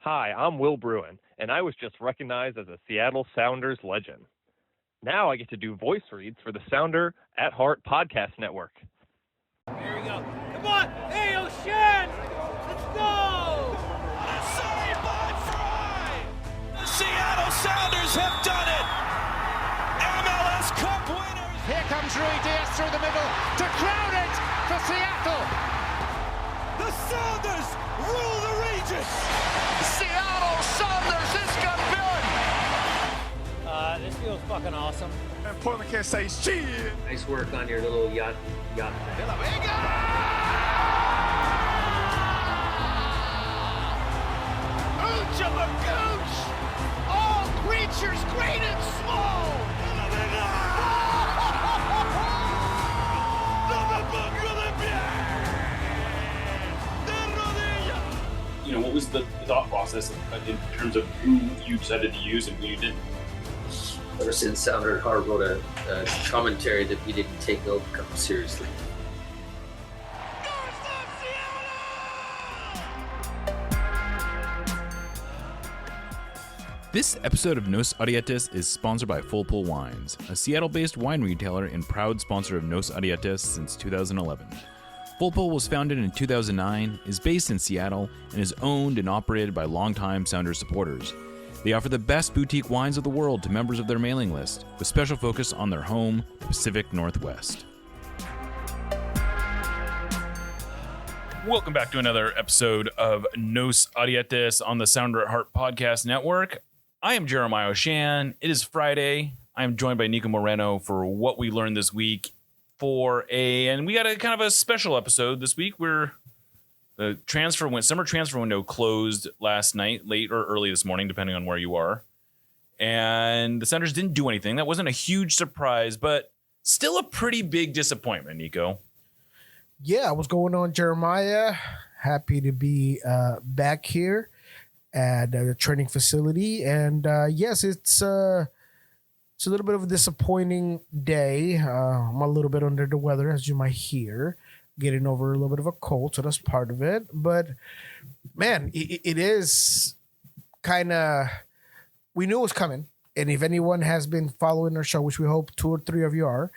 Hi, I'm Will Bruin, and I was just recognized as a Seattle Sounders legend. Now I get to do voice reads for the Sounder at Heart podcast network. Here we go. Come on! Hey, O'Shan! Let's go! What a save by Fry! The Seattle Sounders have done it! MLS Cup winners! Here comes Rui Diaz through the middle to crown it for Seattle! The Sounders rule the region! Seattle Sounders is champion! This feels fucking awesome. And Portland can't say shit. Nice work on your little yacht thing. Ooch of a gooch! All creatures great and small! You know, what was the thought process in terms of who you decided to use and who you didn't? Ever since Sounder at Heart wrote a commentary that we didn't take outcome seriously. This episode of Nos Arietes is sponsored by Full Pull Wines, a Seattle-based wine retailer and proud sponsor of Nos Arietes since 2011. Full Pull was founded in 2009, is based in Seattle, and is owned and operated by longtime Sounders supporters. They offer the best boutique wines of the world to members of their mailing list, with special focus on their home, the Pacific Northwest. Welcome back to another episode of Nos Arietes on the Sounder at Heart podcast network. I am Jeremiah O'Shan. It is Friday. I am joined by Niko Moreno for what we learned this week and we got a kind of a special episode this week where the summer transfer window closed last night, late or early this morning, depending on where you are. And the Sounders didn't do anything. That wasn't a huge surprise, but still a pretty big disappointment, Niko. Yeah, what's going on, Jeremiah? Happy to be back here at the training facility. And yes, it's a little bit of a disappointing day. I'm a little bit under the weather, as you might hear, getting over a little bit of a cold, so that's part of it. But, man, it is kind of, we knew it was coming. And if anyone has been following our show, which we hope 2 or 3 of you are,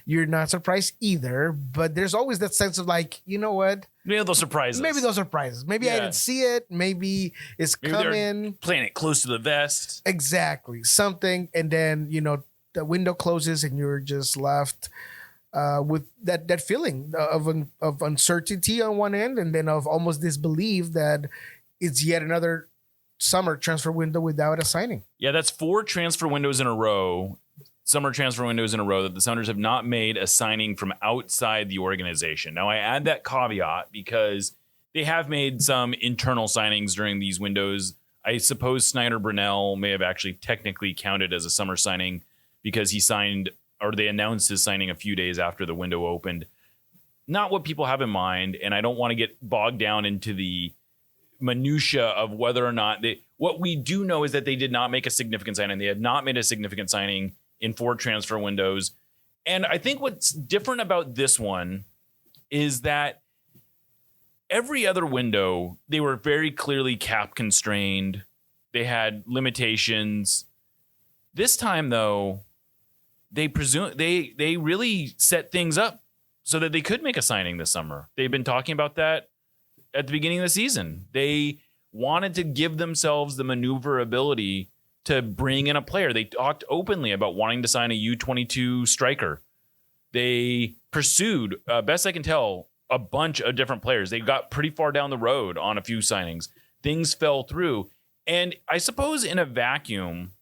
you're not surprised either. But there's always that sense of like, you know what? Maybe those surprises. Maybe I didn't see it. Maybe it's coming. Playing it close to the vest. Exactly. Something. And then, you know, the window closes and you're just left with that feeling of uncertainty on one end, and then of almost disbelief that it's yet another summer transfer window without a signing. Yeah, that's 4 transfer windows in a row, summer transfer windows in a row, that the Sounders have not made a signing from outside the organization. Now, I add that caveat because they have made some internal signings during these windows. I suppose Snyder Brunell may have actually technically counted as a summer signing because he signed, or they announced his signing a few days after the window opened. Not what people have in mind, and I don't want to get bogged down into the minutia of whether or not what we do know is that they did not make a significant signing. They have not made a significant signing in 4 transfer windows. And I think what's different about this one is that every other window, they were very clearly cap constrained. They had limitations. This time, though, they really set things up so that they could make a signing this summer. They've been talking about that at the beginning of the season. They wanted to give themselves the maneuverability to bring in a player. They talked openly about wanting to sign a U22 striker. They pursued, best I can tell, a bunch of different players. They got pretty far down the road on a few signings. Things fell through. And I suppose in a vacuum,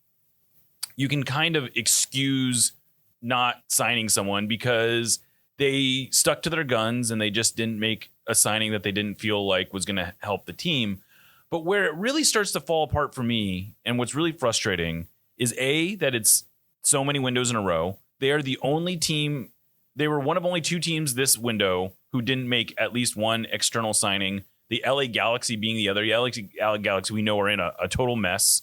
you can kind of excuse not signing someone because they stuck to their guns and they just didn't make a signing that they didn't feel like was going to help the team. But where it really starts to fall apart for me, and what's really frustrating, is that it's so many windows in a row. They are the only team. They were one of only 2 teams this window who didn't make at least one external signing. The LA Galaxy being the other. The LA Galaxy we know are in a total mess.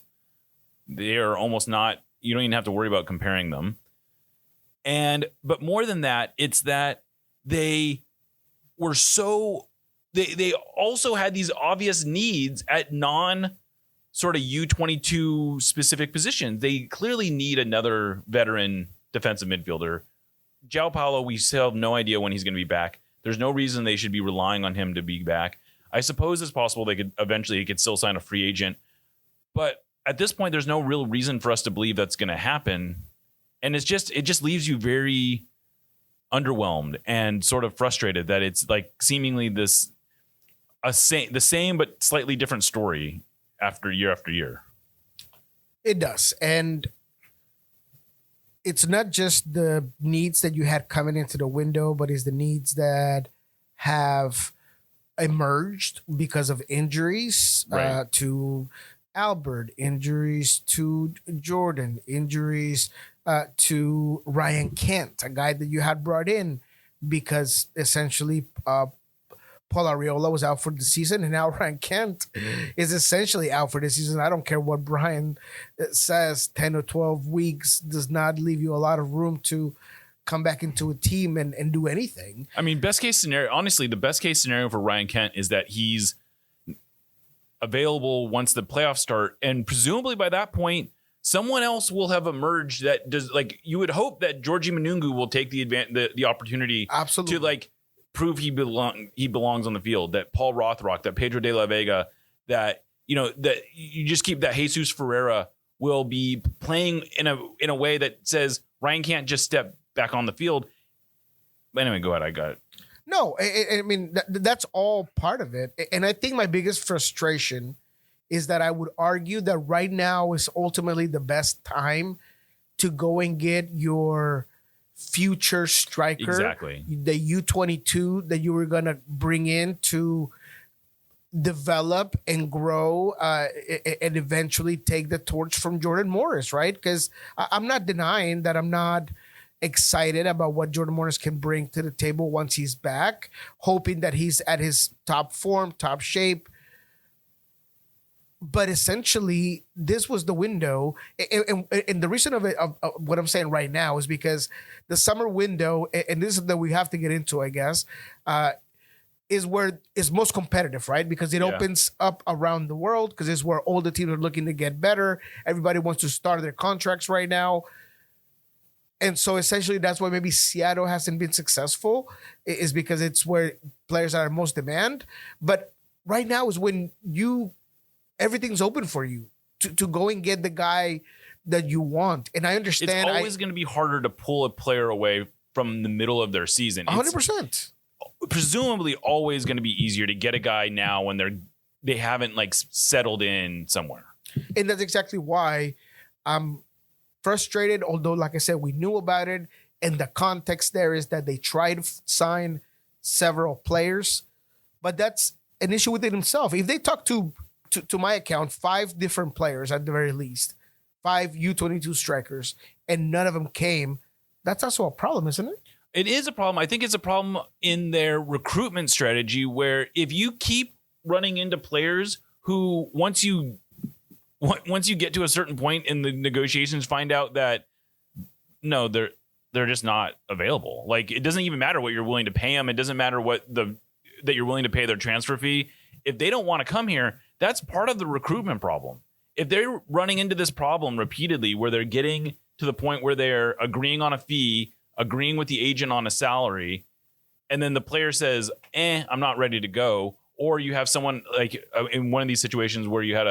They are almost not. You don't even have to worry about comparing them. But more than that, it's that they were so they also had these obvious needs at non sort of U22 specific positions. They clearly need another veteran defensive midfielder. João Paulo, we still have no idea when he's going to be back. There's no reason they should be relying on him to be back. I suppose it's possible he could still sign a free agent. But at this point, there's no real reason for us to believe that's going to happen. And it just leaves you very underwhelmed and sort of frustrated that it's like seemingly the same but slightly different story after year. It does. And it's not just the needs that you had coming into the window, but it's the needs that have emerged because of injuries, right. To Albert, injuries to Jordan, injuries to Ryan Kent, a guy that you had brought in because essentially Paul Arriola was out for the season, and now Ryan Kent is essentially out for the season. I don't care what Brian says, 10 or 12 weeks does not leave you a lot of room to come back into a team and do anything. I mean, best case scenario, honestly, the best case scenario for Ryan Kent is that he's available once the playoffs start. And presumably by that point, someone else will have emerged that does, like, you would hope that Georgie Manungu will take the opportunity Absolutely. to like prove he belongs on the field, that Paul Rothrock, that Pedro de la Vega, that, you know, that you just keep that Jesus Ferreira will be playing in a way that says Ryan can't just step back on the field. But anyway, go ahead. I got it. No, I mean, that's all part of it. And I think my biggest frustration is that I would argue that right now is ultimately the best time to go and get your future striker. Exactly. The U22 that you were going to bring in to develop and grow and eventually take the torch from Jordan Morris, right? Because I'm not denying that I'm not excited about what Jordan Morris can bring to the table once he's back, hoping that he's at his top form, top shape. But essentially, this was the window. And the reason of what I'm saying right now is because the summer window, and this is that we have to get into, I guess, is where it's most competitive, right? Because it opens up around the world, because it's where all the teams are looking to get better. Everybody wants to start their contracts right now. And so essentially that's why maybe Seattle hasn't been successful, is because it's where players are in most demand. But right now is when everything's open for you to go and get the guy that you want. And I understand it's always going to be harder to pull a player away from the middle of their season. 100%. Presumably always going to be easier to get a guy now when they haven't like settled in somewhere. And that's exactly why I'm frustrated, although, like I said, we knew about it. And the context there is that they tried to sign several players, but that's an issue within himself. If they talk to my account, 5 different players at the very least, 5 U22 strikers, and none of them came, that's also a problem, isn't it? It is a problem. I think it's a problem in their recruitment strategy, where if you keep running into players who once you get to a certain point in the negotiations, find out that no, they're just not available. Like, it doesn't even matter what you're willing to pay them. It doesn't matter that you're willing to pay their transfer fee. If they don't want to come here, that's part of the recruitment problem. If they're running into this problem repeatedly, where they're getting to the point where they're agreeing on a fee, agreeing with the agent on a salary, and then the player says, I'm not ready to go. Or you have someone like in one of these situations where you had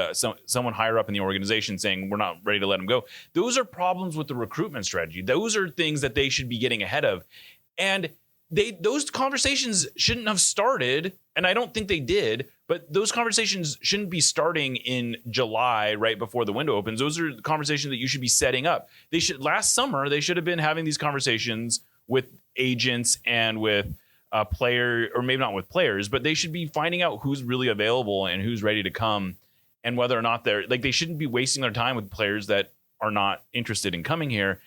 someone higher up in the organization saying, we're not ready to let him go. Those are problems with the recruitment strategy. Those are things that they should be getting ahead of. And those conversations shouldn't have started, and I don't think they did, but those conversations shouldn't be starting in July right before the window opens. Those are the conversations that you should be setting up. Last summer, they should have been having these conversations with agents and with player, or maybe not with players, but they should be finding out who's really available and who's ready to come, and whether or not they shouldn't be wasting their time with players that are not interested in coming here.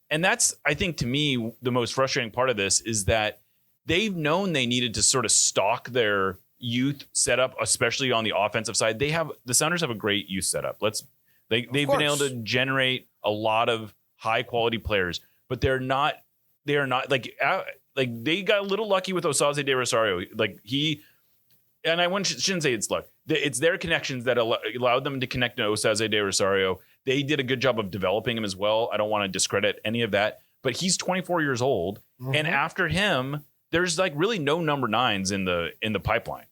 And that's, I think, to me, the most frustrating part of this is that they've known they needed to sort of stock their youth setup, especially on the offensive side. The Sounders have a great youth setup. They've been able to generate a lot of high quality players, but they are not like they got a little lucky with Osaze de Rosario. Like, he and I shouldn't say it's luck. It's their connections that allowed them to connect to Osaze de Rosario. They did a good job of developing him as well. I don't want to discredit any of that, but he's 24 years old, and after him, there's like really no number 9s in the pipeline.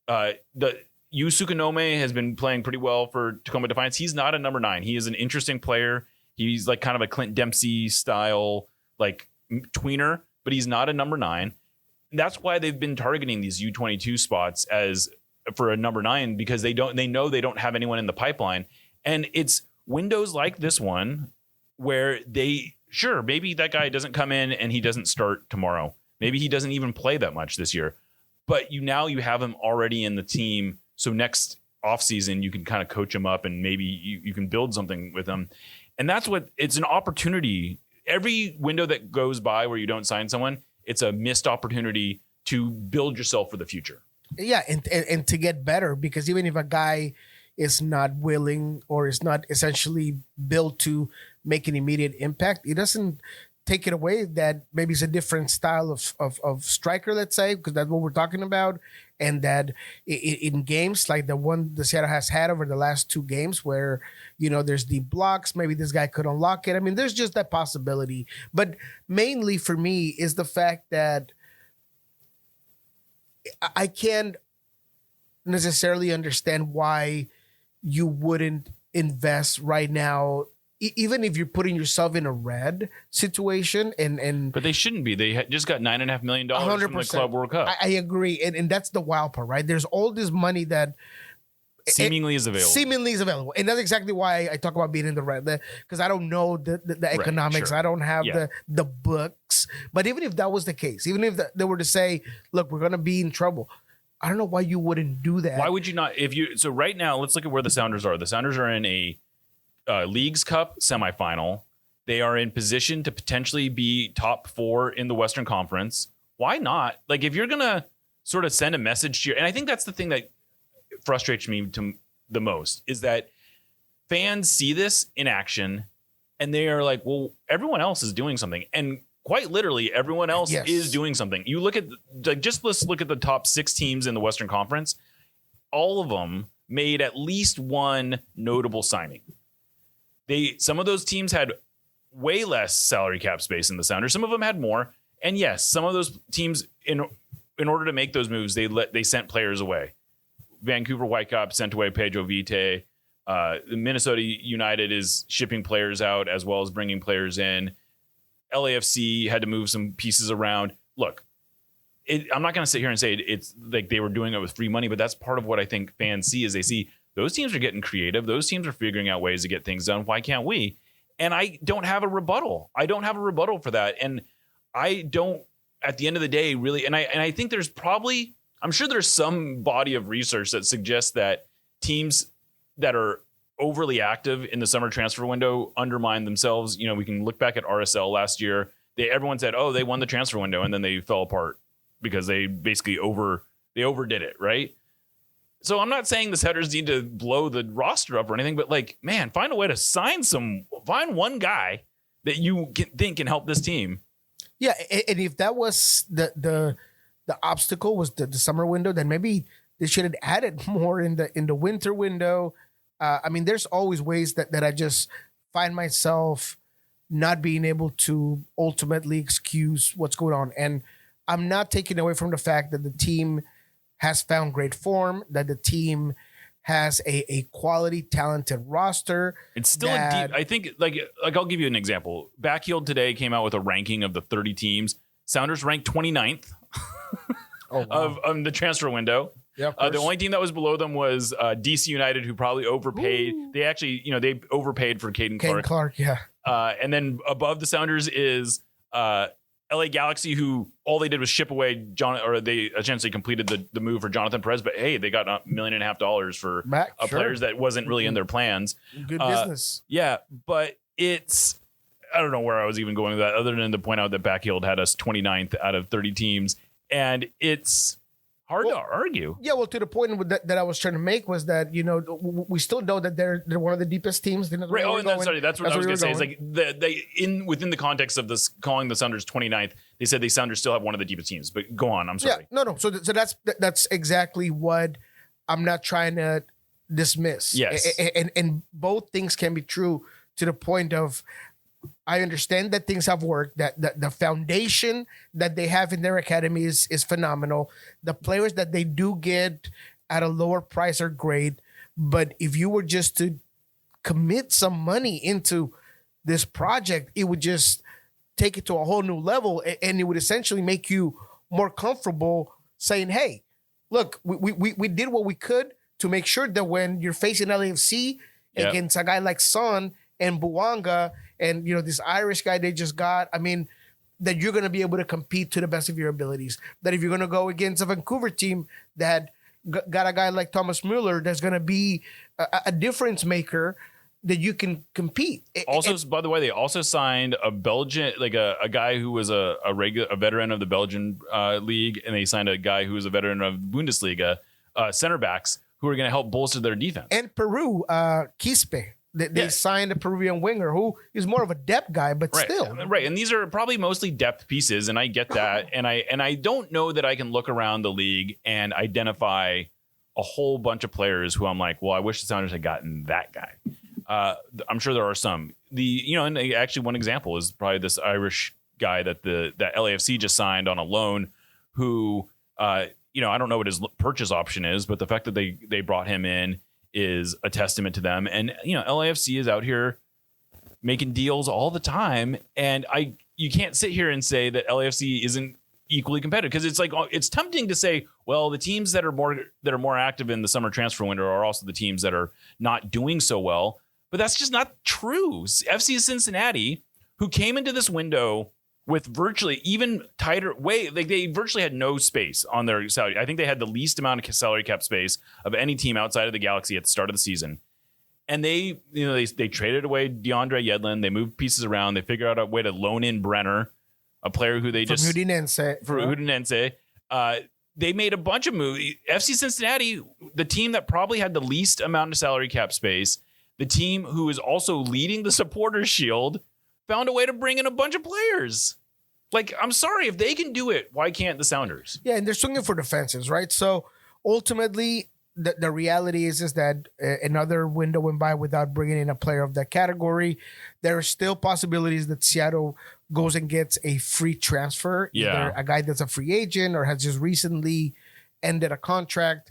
The Yu Sukanome has been playing pretty well for Tacoma Defiance. He's not a number 9. He is an interesting player. He's like kind of a Clint Dempsey style like tweener, but he's not a number 9. That's why they've been targeting these U22 spots as for a number 9, because they know they don't have anyone in the pipeline. And it's windows like this one where maybe that guy doesn't come in and he doesn't start tomorrow. Maybe he doesn't even play that much this year, but you have him already in the team. So next offseason, you can kind of coach him up and maybe you can build something with him. And that's it's an opportunity. Every window that goes by where you don't sign someone, it's a missed opportunity to build yourself for the future. Yeah, and to get better, because even if a guy is not willing or is not essentially built to make an immediate impact, it doesn't take it away that maybe it's a different style of striker, let's say, because that's what we're talking about. And that in games like the one the Seattle has had over the last 2 games where, there's deep blocks, maybe this guy could unlock it. I mean, there's just that possibility. But mainly for me is the fact that I can't necessarily understand why you wouldn't invest right now, even if you're putting yourself in a red situation. But they shouldn't be. They just got $9.5 million from the Club World Cup. I agree. And that's the wild part, right? There's all this money that seemingly is available. And that's exactly why I talk about being in the red, because I don't know the economics. Sure. I don't have the books. But even if that was the case, even if they were to say, look, we're going to be in trouble, I don't know why you wouldn't do that. Why would you not? So right now, let's look at where the Sounders are. The Sounders are in a Leagues Cup semifinal. They are in position to potentially be top 4 in the Western Conference. Why not? Like, if you're going to sort of send a message to and I think that's the thing that frustrates me the most, is that fans see this in action and they are like, well, everyone else is doing something. And quite literally, everyone else is doing something. You look at, let's look at the top 6 teams in the Western Conference. All of them made at least one notable signing. Some of those teams had way less salary cap space than the Sounders. Some of them had more. And yes, some of those teams, in order to make those moves, they sent players away. Vancouver Whitecaps sent away Pedro Vite. Minnesota United is shipping players out as well as bringing players in. LAFC had to move some pieces around. Look, I'm not going to sit here and say it's like they were doing it with free money, but that's part of what I think fans see, is they see those teams are getting creative. Those teams are figuring out ways to get things done. Why can't we? And I don't have a rebuttal. For that. And I don't, at the end of the day, really, and I think there's probably, I'm sure there's some body of research that suggests that teams that are overly active in the summer transfer window undermine themselves. We can look back at RSL last year. Everyone said, oh, they won the transfer window, and then they fell apart because they basically overdid it, right? So I'm not saying the Sounders need to blow the roster up or anything, but find a way to find one guy that you think can help this team. Yeah, and if that was the obstacle was the summer window, then maybe they should have added more in the winter window. I mean, there's always ways that I just find myself not being able to ultimately excuse what's going on. And I'm not taking away from the fact that the team has found great form, that the team has a quality, talented roster. It's still deep. I think, I'll give you an example. Backheeled today came out with a ranking of the 30 teams. Sounders ranked 29th of the transfer window. Yeah, the only team that was below them was DC United, who probably overpaid. Ooh. They actually, they overpaid for Caden Clark. Yeah. And then above the Sounders is LA Galaxy, who all they did was ship away they essentially completed the move for Jonathan Perez. But hey, they got $1.5 million for players that wasn't really in their plans. Good business. Yeah, but I don't know where I was even going with that, other than to point out that Backheeled had us 29th out of 30 teams, and Hard to argue. Yeah, well, to the point that I was trying to make was that, we still know that they're one of the deepest teams. Right. Oh, and that's what I was going to say. It's like within the context of this calling the Sounders 29th, they said the Sounders still have one of the deepest teams. But go on. I'm sorry. Yeah, no. So that's exactly what I'm not trying to dismiss. Yes. And both things can be true to the point of, I understand that things have worked, that the foundation that they have in their academy is phenomenal. The players that they do get at a lower price are great. But if you were just to commit some money into this project, it would just take it to a whole new level, and it would essentially make you more comfortable saying, hey, look, we did what we could to make sure that when you're facing LAFC against a guy like Son and Buanga and, this Irish guy they just got, I mean, that you're going to be able to compete to the best of your abilities. That if you're going to go against a Vancouver team that got a guy like Thomas Mueller that's going to be a difference maker, that you can compete. Also, by the way, they also signed a Belgian, like a guy who was a veteran of the Belgian league, and they signed a guy who was a veteran of Bundesliga, center backs who are going to help bolster their defense. And Peru, Quispe. They signed a Peruvian winger who is more of a depth guy, but still. Right. And these are probably mostly depth pieces, and I get that. and I don't know that I can look around the league and identify a whole bunch of players who I'm like, well, I wish the Sounders had gotten that guy. I'm sure there are some. And actually one example is probably this Irish guy that that LAFC just signed on a loan who, I don't know what his purchase option is, but the fact that they brought him in is a testament to them. And, LAFC is out here making deals all the time. And you can't sit here and say that LAFC isn't equally competitive, because it's like, it's tempting to say, well, the teams that are more active in the summer transfer window are also the teams that are not doing so well. But that's just not true. FC Cincinnati, who came into this window with virtually even tighter they virtually had no space on their salary. I think they had the least amount of salary cap space of any team outside of the Galaxy at the start of the season. And they traded away DeAndre Yedlin. They moved pieces around. They figured out a way to loan in Brenner, a player who they just Udinese. They made a bunch of moves. FC Cincinnati, the team that probably had the least amount of salary cap space, the team who is also leading the Supporters Shield, found a way to bring in a bunch of players. Like, I'm sorry, if they can do it, why can't the Sounders? Yeah, and they're swinging for the fences, right? So ultimately, the reality is that another window went by without bringing in a player of that category. There are still possibilities that Seattle goes and gets a free transfer, either a guy that's a free agent or has just recently ended a contract.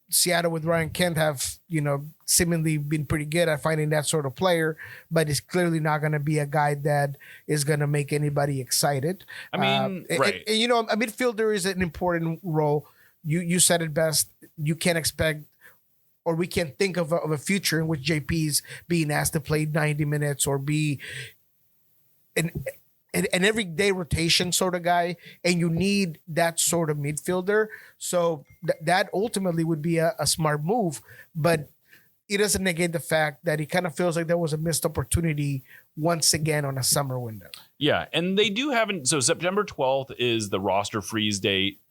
Seattle with Ryan Kent have, seemingly been pretty good at finding that sort of player, but it's clearly not going to be a guy that is going to make anybody excited. I mean, right. And, a midfielder is an important role. You said it best. You can't expect, or we can't think of a future in which JP's being asked to play 90 minutes or be an everyday rotation sort of guy, and you need that sort of midfielder. So that ultimately would be a smart move, but it doesn't negate the fact that it kind of feels like there was a missed opportunity once again on a summer window. Yeah, and they do haven't. So September 12th is the roster freeze date,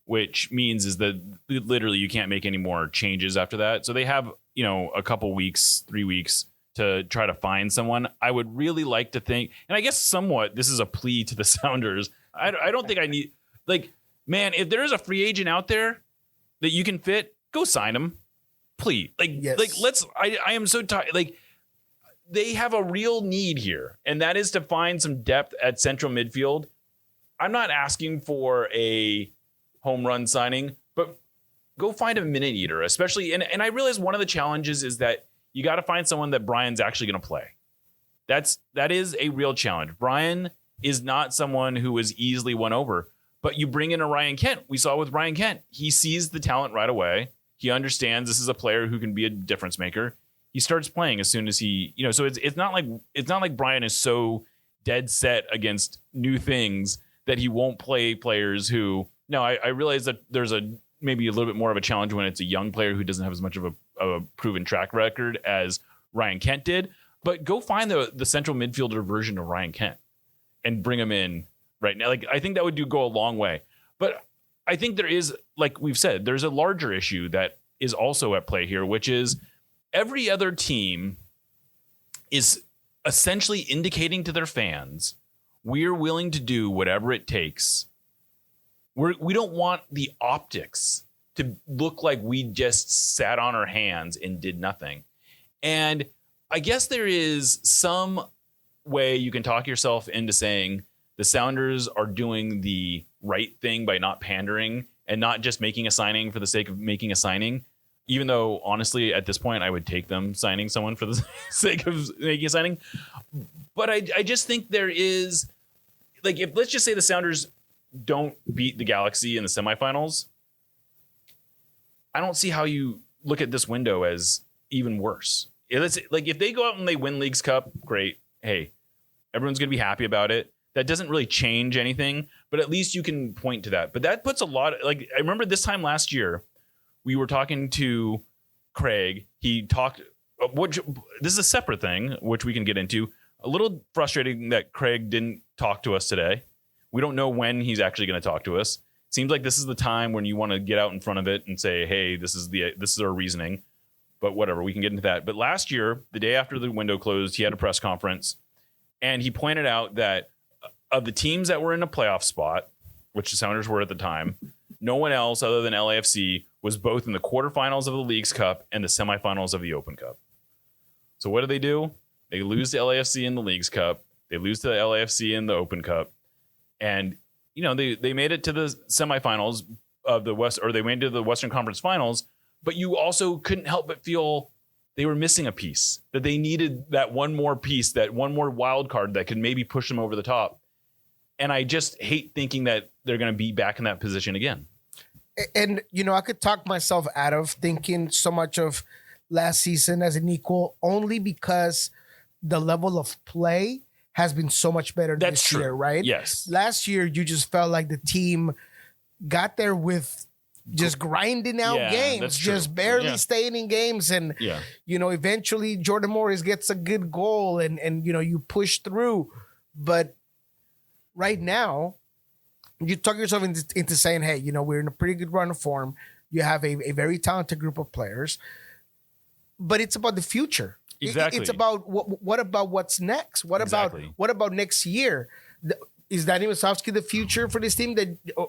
which means is that literally you can't make any more changes after that. So they have, a couple weeks, 3 weeks to try to find someone. I would really like to think, and I guess somewhat this is a plea to the Sounders. I don't think I need, man, if there is a free agent out there that you can fit, go sign him, please. I am so tired. They have a real need here, and that is to find some depth at central midfield. I'm not asking for a home run signing, but go find a minute eater, especially. And I realize one of the challenges is that you got to find someone that Brian's actually going to play. That is a real challenge. Brian is not someone who is easily won over, but you bring in a Ryan Kent. We saw with Ryan Kent, he sees the talent right away. He understands this is a player who can be a difference maker. He starts playing as soon as he, so it's not like Brian is so dead set against new things that he won't play players who. No, I realize that there's maybe a little bit more of a challenge when it's a young player who doesn't have as much of a proven track record as Ryan Kent did. But go find the central midfielder version of Ryan Kent and bring him in right now. I think that would go a long way. But I think there is like we've said, there's a larger issue that is also at play here, which is every other team is essentially indicating to their fans, we're willing to do whatever it takes. We don't want the optics to look like we just sat on our hands and did nothing. And I guess there is some way you can talk yourself into saying the Sounders are doing the right thing by not pandering and not just making a signing for the sake of making a signing. Even though, honestly, at this point, I would take them signing someone for the sake of making a signing. But I just think there is, like, if let's just say the Sounders don't beat the Galaxy in the semifinals, I don't see how you look at this window as even worse. Like, if they go out and they win Leagues Cup, great. Hey, everyone's going to be happy about it. That doesn't really change anything, but at least you can point to that. But that puts a lot, like, I remember this time last year, we were talking to Craig. He talked, which this is a separate thing, which we can get into. A little frustrating that Craig didn't talk to us today. We don't know when he's actually going to talk to us. Seems like this is the time when you want to get out in front of it and say, hey, this is our reasoning. But whatever, we can get into that. But last year, the day after the window closed, he had a press conference, and he pointed out that of the teams that were in a playoff spot, which the Sounders were at the time, no one else other than LAFC was both in the quarterfinals of the Leagues Cup and the semifinals of the Open Cup. So what do? They lose to LAFC in the Leagues Cup. They lose to the LAFC in the Open Cup. And, you know, they made it to the semifinals of the West, or they made it to the Western Conference Finals, but you also couldn't help but feel they were missing a piece, that they needed that one more piece, that one more wild card that could maybe push them over the top. And I just hate thinking that they're going to be back in that position again. And, you know, I could talk myself out of thinking so much of last season as an equal only because the level of play has been so much better this year, right? Yes. Last year, you just felt like the team got there with just grinding out games, just barely staying in games. And, you know, eventually Jordan Morris gets a good goal and you know, you push through. But right now, you talk yourself into saying, hey, you know, we're in a pretty good run of form. You have a very talented group of players, but it's about the future. Exactly. It's about what about what's next? What about next year? Is Danny Wasowski the future for this team?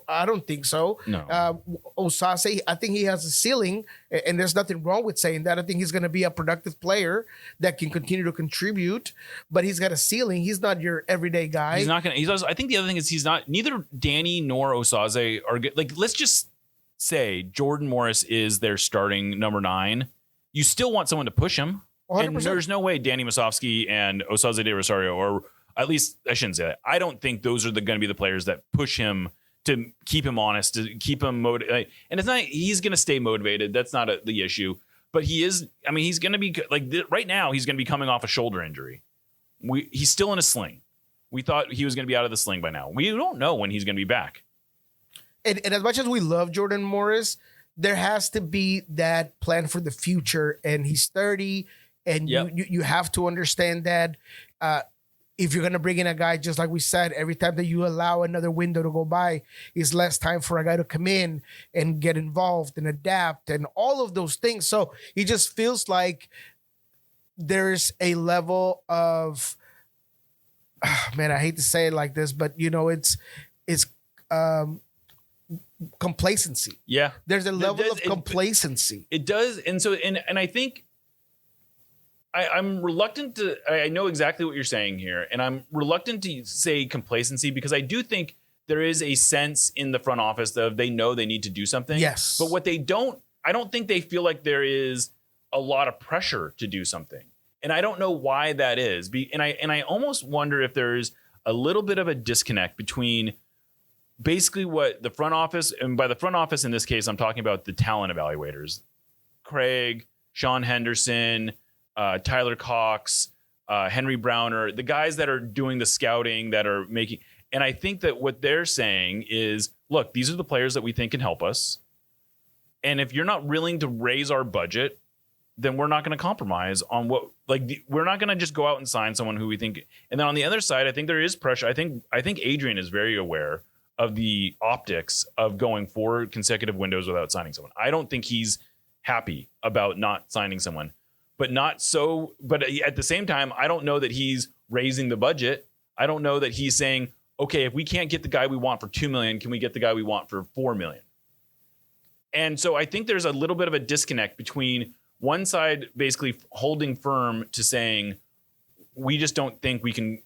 I don't think so. No. Osase, I think he has a ceiling, and there's nothing wrong with saying that. I think he's going to be a productive player that can continue to contribute, but he's got a ceiling. He's not your everyday guy. He's not going to. He's also, I think the other thing is he's not. Neither Danny nor Osase are good. Like, let's just say Jordan Morris is their starting number 9. You still want someone to push him, 100%. And there's no way Danny Wasowski and Osase de Rosario, or at least I shouldn't say that. I don't think those are going to be the players that push him to keep him honest, to keep him motivated. And it's not, he's going to stay motivated. That's not the issue. But he is, I mean, he's going to be like right now, he's going to be coming off a shoulder injury. He's still in a sling. We thought he was going to be out of the sling by now. We don't know when he's going to be back. And as much as we love Jordan Morris, there has to be that plan for the future. And he's 30, and you have to understand that if you're going to bring in a guy, just like we said, every time that you allow another window to go by, is less time for a guy to come in and get involved and adapt and all of those things. So it just feels like there's a level of, man, I hate to say it like this, but you know, it's complacency. Yeah. There's a level of complacency. It does. And so, and I think I'm reluctant to, I know exactly what you're saying here, and I'm reluctant to say complacency because I do think there is a sense in the front office of they know they need to do something. Yes. But what they don't, I don't think they feel like there is a lot of pressure to do something. And I don't know why that is. And I almost wonder if there's a little bit of a disconnect between basically what the front office, and by the front office in this case, I'm talking about the talent evaluators, Craig, Sean Henderson, Tyler Cox, Henry Browner, the guys that are doing the scouting, that are making, and I think that what they're saying is, look, these are the players that we think can help us. And if you're not willing to raise our budget, then we're not going to compromise on what, like, we're not going to just go out and sign someone who we think. And then on the other side, I think there is pressure. I think Adrian is very aware of the optics of going 4 consecutive windows without signing someone. I don't think he's happy about not signing someone, but at the same time, I don't know that he's raising the budget. I don't know that he's saying, okay, if we can't get the guy we want for $2 million, can we get the guy we want for $4 million? And so I think there's a little bit of a disconnect between one side basically holding firm to saying, we just don't think we can,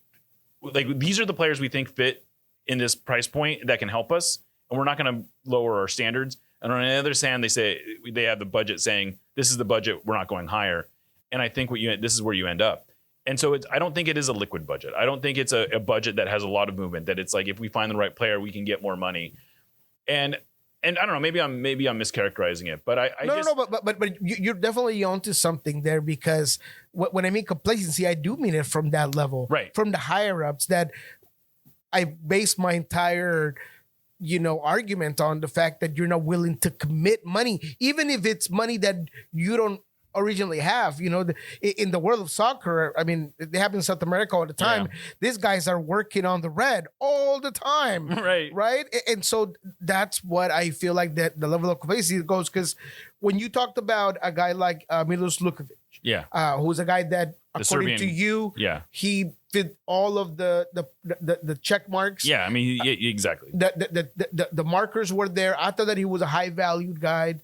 like, these are the players we think fit in this price point that can help us, and we're not going to lower our standards. And on the other hand, they have the budget saying, this is the budget, we're not going higher. And I think this is where you end up. And so I don't think it is a liquid budget. I don't think it's a budget that has a lot of movement, that it's like, if we find the right player, we can get more money. And I don't know, maybe I'm mischaracterizing it, but but you're definitely onto something there, because when I mean complacency, I do mean it from that level, right? From the higher ups, that I base my entire, argument on the fact that you're not willing to commit money, even if it's money that you don't originally have. In the world of soccer, I mean, it happens in South America all the time. Yeah. These guys are working on the red all the time. Right. And so that's what I feel like that the level of complacency goes, because when you talked about a guy like Milos Lukovic, who's a guy that, according to you, he fit all of the check marks. Yeah, I mean, exactly. The markers were there. I thought that he was a high valued guy.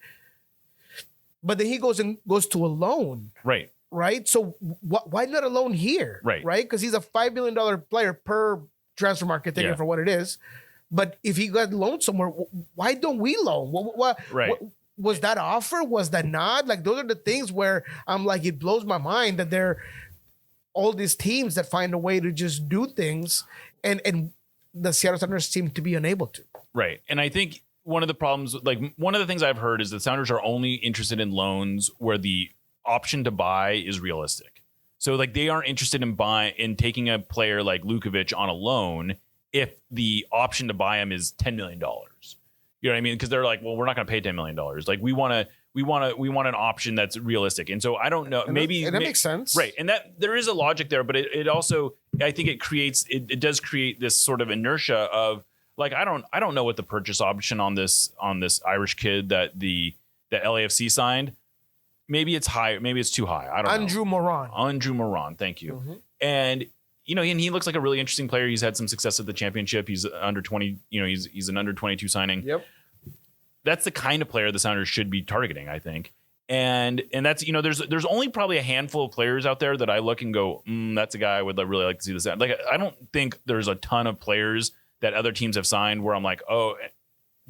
But then he goes to a loan. Right. So why not a loan here? Right. Because he's a $5 million player per transfer market, taking for what it is. But if he got loaned somewhere, why don't we loan? What was that offer? Was that not? Like, those are the things where I'm like, it blows my mind that there are all these teams that find a way to just do things, and the Seattle Sounders seem to be unable to. Right. And I think one of the problems, like, one of the things I've heard is that Sounders are only interested in loans where the option to buy is realistic. So, like, they aren't interested in taking a player like Lukovic on a loan if the option to buy him is $10 million. You know what I mean? Because they're like, well, we're not going to pay $10 million. Like, we want an option that's realistic. And so I don't know. And that makes sense, right? And that there is a logic there, but it also, I think it does create this sort of inertia of, like, I don't know what the purchase option on this Irish kid that LAFC signed. Maybe it's high. Maybe it's too high. I don't know. Andrew Moran. Thank you. Mm-hmm. And and he looks like a really interesting player. He's had some success at the championship. He's under 20. He's an under 22 signing. Yep. That's the kind of player the Sounders should be targeting, I think. And that's, there's only probably a handful of players out there that I look and go, that's a guy I would really like to see this at. Like, I don't think there's a ton of players that other teams have signed where I'm like, oh,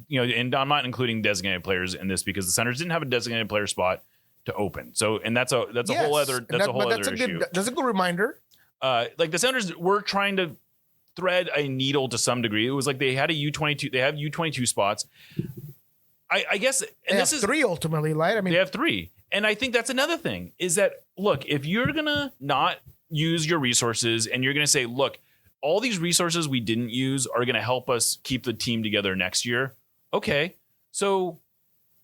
and I'm not including designated players in this, because the Sounders didn't have a designated player spot to open. So, and that's a whole other issue. That's a good reminder. Like, the Sounders were trying to thread a needle to some degree. It was like they had a U22. They have U22 spots. I guess, and they have 3 ultimately, right? I mean, they have 3, and I think that's another thing is that, look, if you're gonna not use your resources and you're gonna say, look, all these resources we didn't use are gonna help us keep the team together next year. Okay, so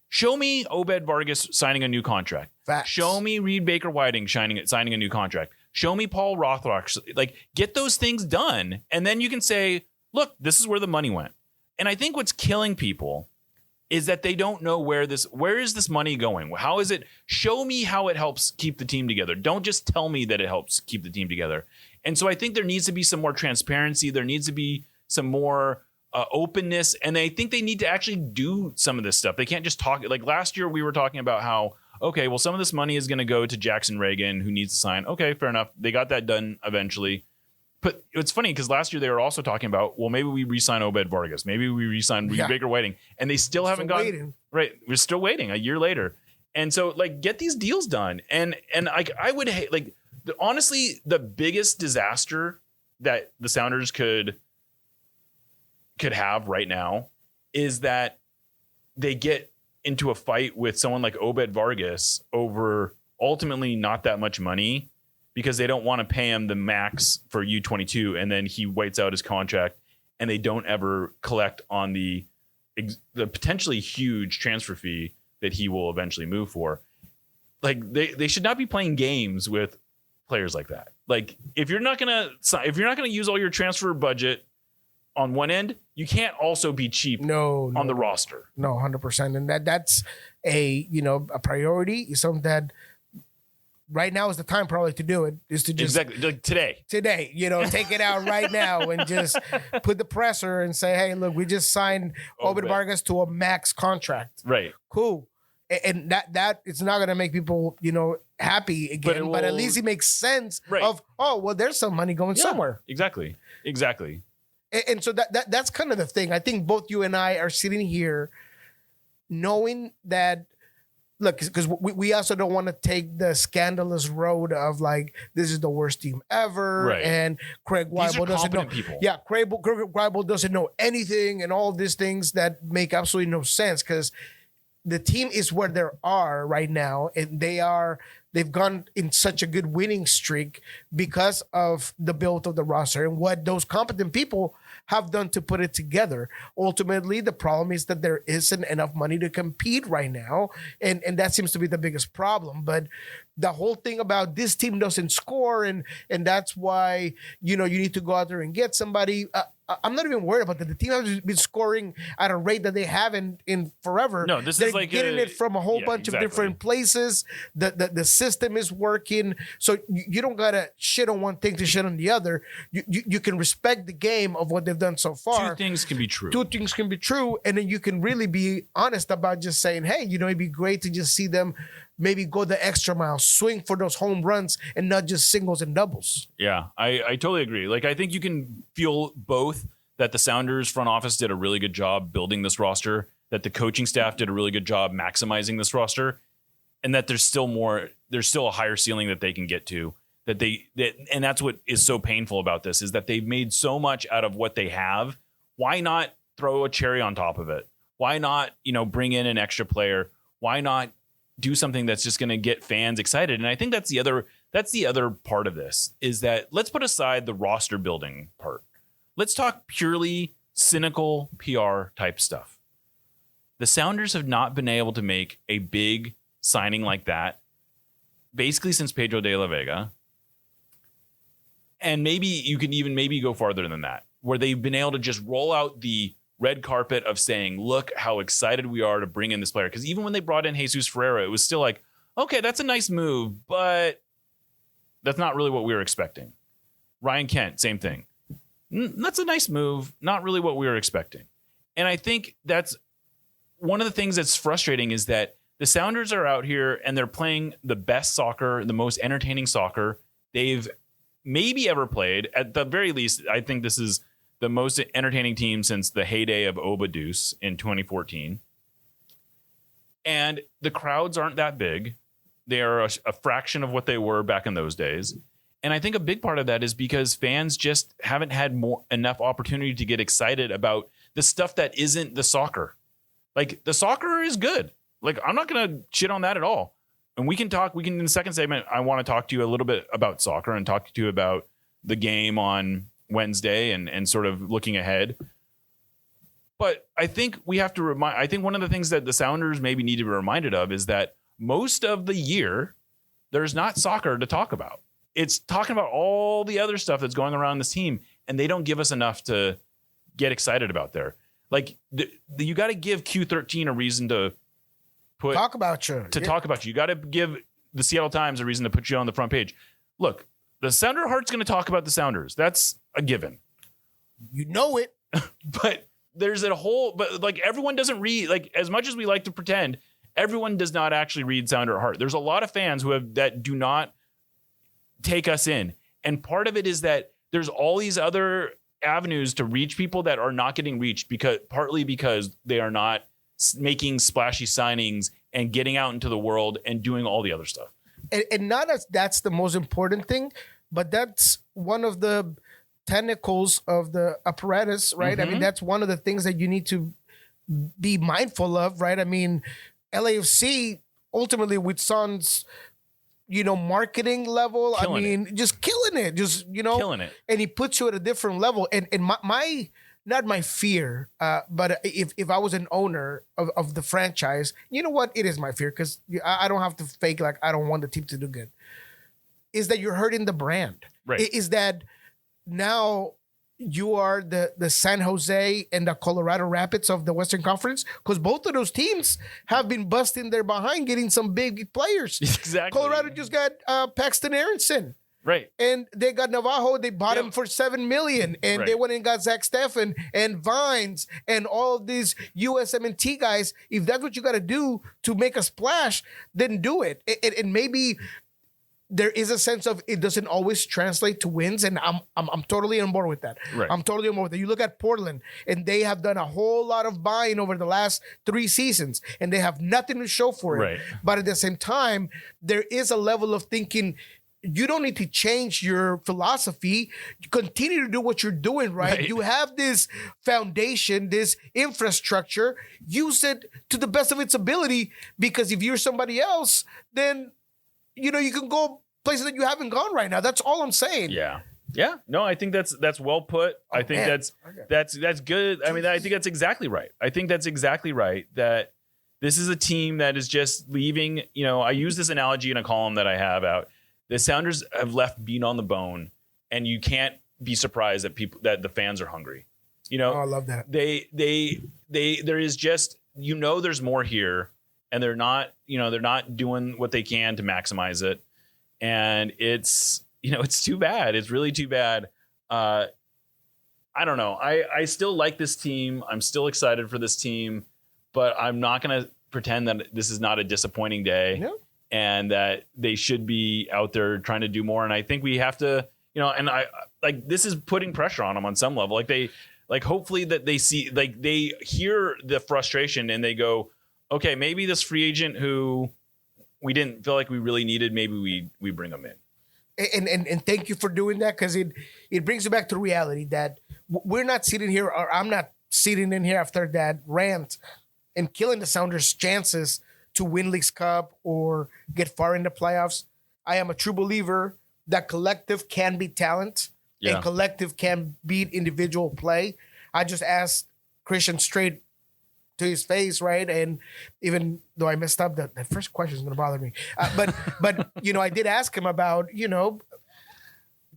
show me Obed Vargas signing a new contract. Facts. Show me Reed Baker-Whiting signing a new contract. Show me Paul Rothrock. Like, get those things done, and then you can say, look, this is where the money went. And I think what's killing people is that they don't know where is this money going? How is it? Show me how it helps keep the team together. Don't just tell me that it helps keep the team together. And so I think there needs to be some more transparency. There needs to be some more openness. And I think they need to actually do some of this stuff. They can't just talk. Like, last year we were talking about how, okay, well, some of this money is going to go to Jackson Reagan, who needs to sign. Okay, fair enough. They got that done eventually. But it's funny because last year they were also talking about, well, maybe we re-sign Obed Vargas. Maybe we re-sign Reed Baker-Whiting. And they still haven't gotten waiting. Right. We're still waiting a year later. And so, like, get these deals done. And I would hate, like, honestly, the biggest disaster that the Sounders could have right now is that they get into a fight with someone like Obed Vargas over ultimately not that much money, because they don't want to pay him the max for U22, and then he waits out his contract, and they don't ever collect on the potentially huge transfer fee that he will eventually move for. Like, they should not be playing games with players like that. Like, if you're not gonna use all your transfer budget on one end, you can't also be cheap on the roster. No, 100%. And that's a priority. Is something that right now is the time probably to do it, is to just exactly like today, take it out right now and just put the presser and say, hey, look, we just signed Obed Vargas to a max contract. Right. Cool. And that it's not going to make people, happy again, but at least it makes sense of, there's some money going somewhere. Exactly. And so that's kind of the thing. I think both you and I are sitting here knowing that, look, because we also don't want to take the scandalous road of like, this is the worst team ever. Right. And Craig Weibel doesn't know. People. Yeah, Craig Weibel doesn't know anything and all these things that make absolutely no sense, because the team is where they are right now. And they've gone in such a good winning streak because of the build of the roster and what those competent people have done to put it together. Ultimately, the problem is that there isn't enough money to compete right now. And that seems to be the biggest problem. But the whole thing about this team doesn't score and that's why, you need to go out there and get somebody. I'm not even worried about that. The team has been scoring at a rate that they haven't in forever. No, this They're is like getting it from a whole bunch of different places. The system is working. So you don't gotta shit on one thing to shit on the other. You can respect the game of what they've done so far. Two things can be true. And then you can really be honest about just saying, hey, it'd be great to just see them maybe go the extra mile, swing for those home runs and not just singles and doubles. Yeah, I totally agree. Like, I think you can feel both that the Sounders front office did a really good job building this roster, that the coaching staff did a really good job maximizing this roster, and that there's still a higher ceiling that they can get to. And that's what is so painful about this, is that they've made so much out of what they have. Why not throw a cherry on top of it? Why not, bring in an extra player? Why not do something that's just going to get fans excited? And I think that's the other part of this, is that let's put aside the roster building part. Let's talk purely cynical PR type stuff. The Sounders have not been able to make a big signing like that basically since Pedro de la Vega. And maybe you can even go farther than that, where they've been able to just roll out the red carpet of saying, look how excited we are to bring in this player. Because even when they brought in Jesus Ferreira, it was still like, okay, that's a nice move, but that's not really what we were expecting. Ryan Kent, same thing. That's a nice move, not really what we were expecting. And I think that's one of the things that's frustrating, is that the Sounders are out here and they're playing the best soccer, the most entertaining soccer they've maybe ever played. At the very least, I think this is the most entertaining team since the heyday of Obadus in 2014. And the crowds aren't that big. They are a fraction of what they were back in those days. And I think a big part of that is because fans just haven't had enough opportunity to get excited about the stuff that isn't the soccer. Like, the soccer is good. Like, I'm not going to shit on that at all. And we can in the second segment, I want to talk to you a little bit about soccer and talk to you about the game on Wednesday and sort of looking ahead. But I think we have to I think one of the things that the Sounders maybe need to be reminded of is that most of the year, there's not soccer to talk about. It's talking about all the other stuff that's going around this team, and they don't give us enough to get excited about there. Like, you got to give Q13 a reason to talk about you. You got to give the Seattle Times a reason to put you on the front page. Look, the Sounder Heart's going to talk about the Sounders. That's a given. You know it. But there's but like, everyone doesn't read, like, as much as we like to pretend, everyone does not actually read Sounder Heart. There's a lot of fans that do not take us in. And part of it is that there's all these other avenues to reach people that are not getting reached, partly because they are not making splashy signings and getting out into the world and doing all the other stuff. And not as that's the most important thing, but that's one of the tentacles of the apparatus, right? Mm-hmm. I mean, that's one of the things that you need to be mindful of, right? I mean, LAFC ultimately with Son's, marketing level, just killing it, killing it. And he puts you at a different level. And my not my fear, but if I was an owner of the franchise, you know what? It is my fear, because I don't have to fake like I don't want the team to do good. Is that you're hurting the brand. Right. Is that now you are the San Jose and the Colorado Rapids of the Western Conference, because both of those teams have been busting their behind getting some big players. Exactly. Colorado just got Paxton Aronson. Right. And they got Navajo. They bought him for $7 million, and they went and got Zach Steffen and Vines and all of these USMNT guys. If that's what you got to do to make a splash, then do it. And maybe there is a sense of it doesn't always translate to wins, and I'm totally on board with that. Right. I'm totally on board with that. You look at Portland, and they have done a whole lot of buying over the last 3 seasons, and they have nothing to show for it. Right. But at the same time, there is a level of thinking. You don't need to change your philosophy. You continue to do what you're doing, right? You have this foundation, this infrastructure. Use it to the best of its ability, because if you're somebody else, then, you can go places that you haven't gone right now. That's all I'm saying. Yeah. Yeah. No, I think that's well put. I think that's good. I mean, I think that's exactly right. I think that's exactly right, that this is a team that is just leaving. I use this analogy in a column that I have out. The Sounders have left meat on the bone, and you can't be surprised that the fans are hungry. I love that. There is just, there's more here, and they're not doing what they can to maximize it. And it's too bad. It's really too bad. I don't know. I still like this team. I'm still excited for this team, but I'm not going to pretend that this is not a disappointing day. No. And that they should be out there trying to do more. And I think we have to, and I this is putting pressure on them on some level. Hopefully that they see, they hear the frustration and they go, okay, maybe this free agent who we didn't feel like we really needed, maybe we bring them in. And thank you for doing that, because it brings you back to reality that we're not sitting here, or I'm not sitting in here after that rant and killing the Sounders' chances to win Leagues Cup or get far in the playoffs. I am a true believer that collective can beat talent, and collective can beat individual play. I just asked Christian straight to his face, right? And even though I messed up, that first question is going to bother me. But I did ask him about,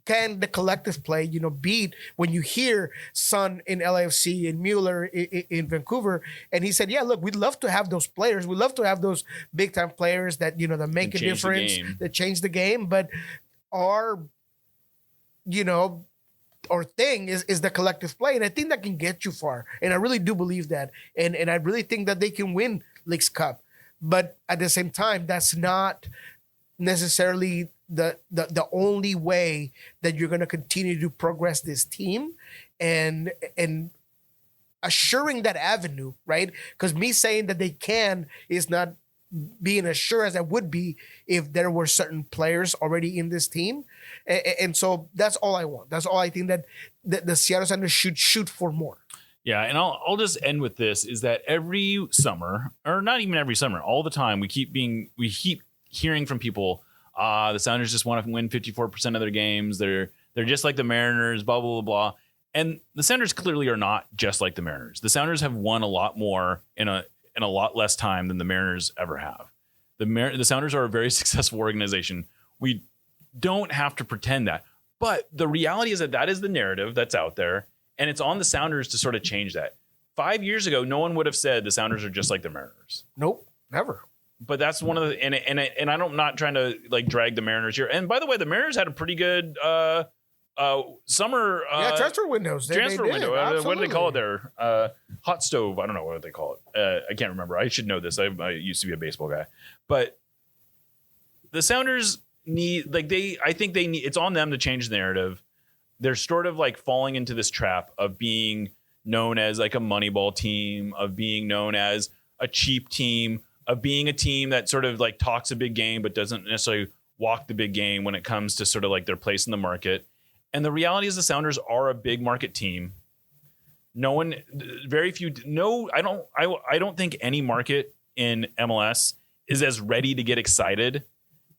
can the collective play, beat when you hear Sun in LAFC and Mueller in Vancouver? And he said, yeah, look, we'd love to have those players. We'd love to have those big time players that, that make a difference, that change the game. But our thing is the collective play. And I think that can get you far. And I really do believe that. And I really think that they can win Leagues Cup. But at the same time, that's not necessarily the only way that you're going to continue to progress this team, and assuring that avenue, right? Because me saying that they can is not being as sure as I would be if there were certain players already in this team. And so that's all I want. That's all I think that the Seattle Sounders should shoot for more. Yeah, and I'll just end with this, is that every summer, or not even every summer, all the time, we keep hearing from people, the Sounders just want to win 54% of their games. They're just like the Mariners, blah, blah, blah, blah. And the Sounders clearly are not just like the Mariners. The Sounders have won a lot more in a lot less time than the Mariners ever have. The Sounders are a very successful organization. We don't have to pretend that. But the reality is that is the narrative that's out there, and it's on the Sounders to sort of change that. 5 years ago, no one would have said the Sounders are just like the Mariners. Nope, never. But that's one of the, and I'm not trying to drag the Mariners here. And by the way, the Mariners had a pretty good summer transfer windows. Transfer window. What do they call it there? Hot stove. I don't know what they call it. I can't remember. I should know this. I used to be a baseball guy. But the Sounders need, I think they need, it's on them to change the narrative. They're sort of falling into this trap of being known as a Moneyball team, of being known as a cheap team, of being a team that sort of talks a big game but doesn't necessarily walk the big game when it comes to sort of their place in the market. And the reality is the Sounders are a big market team. I don't think any market in MLS is as ready to get excited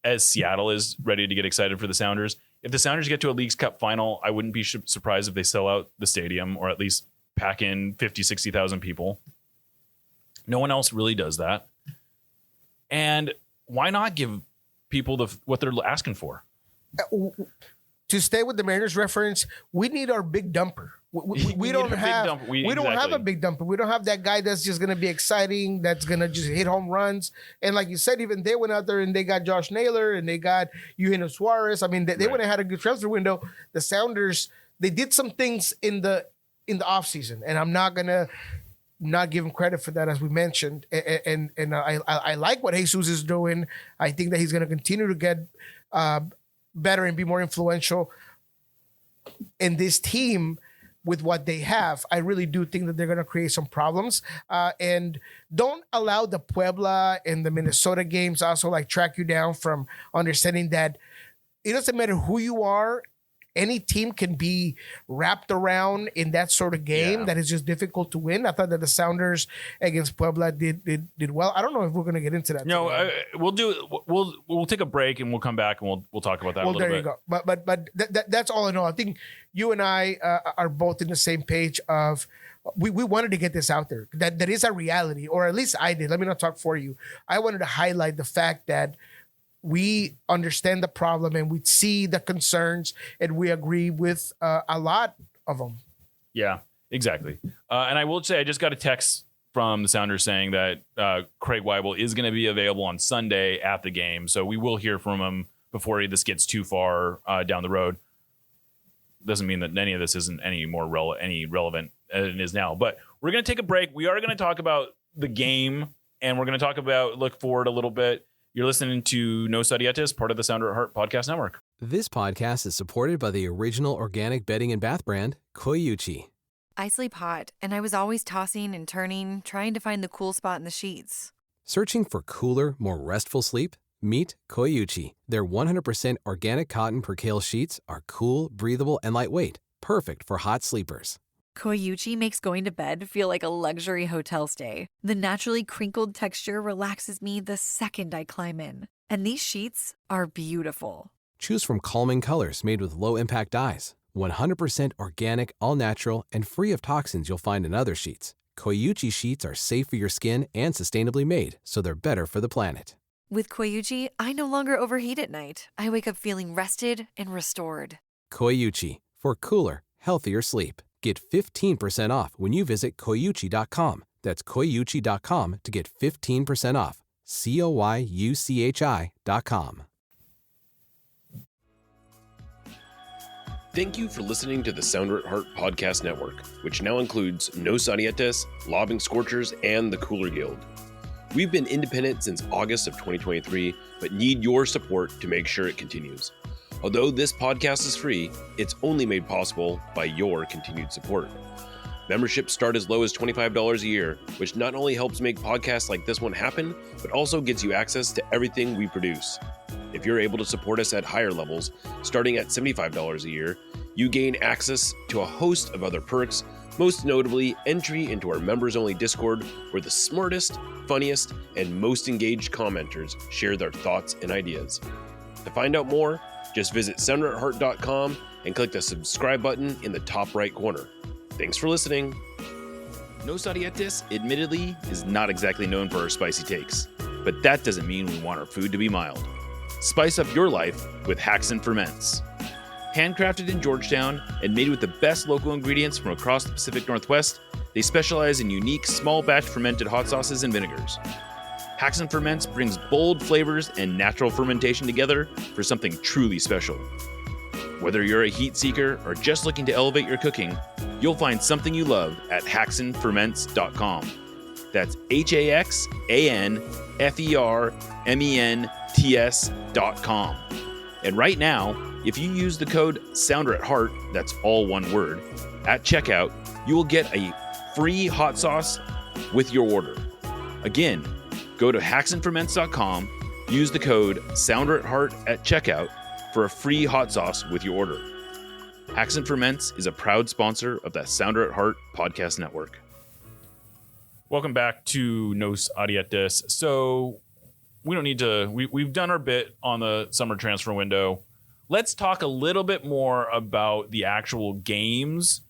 as Seattle is ready to get excited for the Sounders. If the Sounders get to a Leagues Cup final, I wouldn't be surprised if they sell out the stadium, or at least pack in 50, 60,000 people. No one else really does that. And why not give people what they're asking for? to stay with the Mariners reference, we need our big dumper. We don't have a big dumper. We don't have that guy that's just gonna be exciting, that's gonna just hit home runs. And like you said, even they went out there and they got Josh Naylor and they got Eugenio Suarez. I mean, they would have had a good transfer window. The Sounders, they did some things in the offseason, and I'm not gonna not give him credit for that, as we mentioned. And I like what Jesus is doing. I think that he's gonna continue to get better and be more influential in this team. With what they have, I really do think that they're going to create some problems. And don't allow the Puebla and the Minnesota games also like track you down from understanding that it doesn't matter who you are. Any team can be wrapped around in that sort of game that is just difficult to win. I thought that the Sounders against Puebla did well. I don't know if we're going to get into that. No, we'll take a break and we'll come back and we'll talk about that a little bit. There you go. But that's all I know. I think you and I are both in the same page of we wanted to get this out there. That is a reality, or at least I did. Let me not talk for you. I wanted to highlight the fact that we understand the problem and we see the concerns and we agree with a lot of them. Yeah, exactly. And I will say, I just got a text from the Sounders saying that Craig Weibel is going to be available on Sunday at the game. So we will hear from him before this gets too far down the road. Doesn't mean that any of this isn't any more relevant than it is now. But we're going to take a break. We are going to talk about the game, and we're going to talk about look forward a little bit. You're listening to No Sadietis, part of the Sounder at Heart Podcast Network. This podcast is supported by the original organic bedding and bath brand, Koyuchi. I sleep hot, and I was always tossing and turning, trying to find the cool spot in the sheets. Searching for cooler, more restful sleep? Meet Koyuchi. Their 100% organic cotton percale sheets are cool, breathable, and lightweight, perfect for hot sleepers. Koyuchi makes going to bed feel like a luxury hotel stay. The naturally crinkled texture relaxes me the second I climb in. And these sheets are beautiful. Choose from calming colors made with low-impact dyes. 100% organic, all-natural, and free of toxins you'll find in other sheets. Koyuchi sheets are safe for your skin and sustainably made, so they're better for the planet. With Koyuchi, I no longer overheat at night. I wake up feeling rested and restored. Koyuchi, for cooler, healthier sleep. Get 15% off when you visit Koyuchi.com. That's Koyuchi.com to get 15% off. Koyuchi.com. Thank you for listening to the Sounder at Heart Podcast Network, which now includes No Sadietis, Lobbing Scorchers, and the Cooler Guild. We've been independent since August of 2023, but need your support to make sure it continues. Although this podcast is free, it's only made possible by your continued support. Memberships start as low as $25 a year, which not only helps make podcasts like this one happen, but also gets you access to everything we produce. If you're able to support us at higher levels, starting at $75 a year, you gain access to a host of other perks, most notably entry into our members-only Discord, where the smartest, funniest, and most engaged commenters share their thoughts and ideas. To find out more, just visit sounderatheart.com and click the subscribe button in the top right corner. Thanks for listening. No Sadietis, admittedly, is not exactly known for our spicy takes, but that doesn't mean we want our food to be mild. Spice up your life with Hacks and Ferments. Handcrafted in Georgetown and made with the best local ingredients from across the Pacific Northwest, they specialize in unique small batch fermented hot sauces and vinegars. Hacks and Ferments brings bold flavors and natural fermentation together for something truly special. Whether you're a heat seeker or just looking to elevate your cooking, you'll find something you love at hacksandferments.com. That's HAXANFERMENTS.com. And right now, if you use the code SOUNDERATHEART, that's all one word, at checkout, you will get a free hot sauce with your order. Again, go to hacksandferments.com, use the code SOUNDERATHEART at checkout for a free hot sauce with your order. Hacks and Ferments is a proud sponsor of the Sounder at Heart Podcast Network. Welcome back to Nos Adietes. So we don't need to, we've done our bit on the summer transfer window. Let's talk a little bit more about the actual games.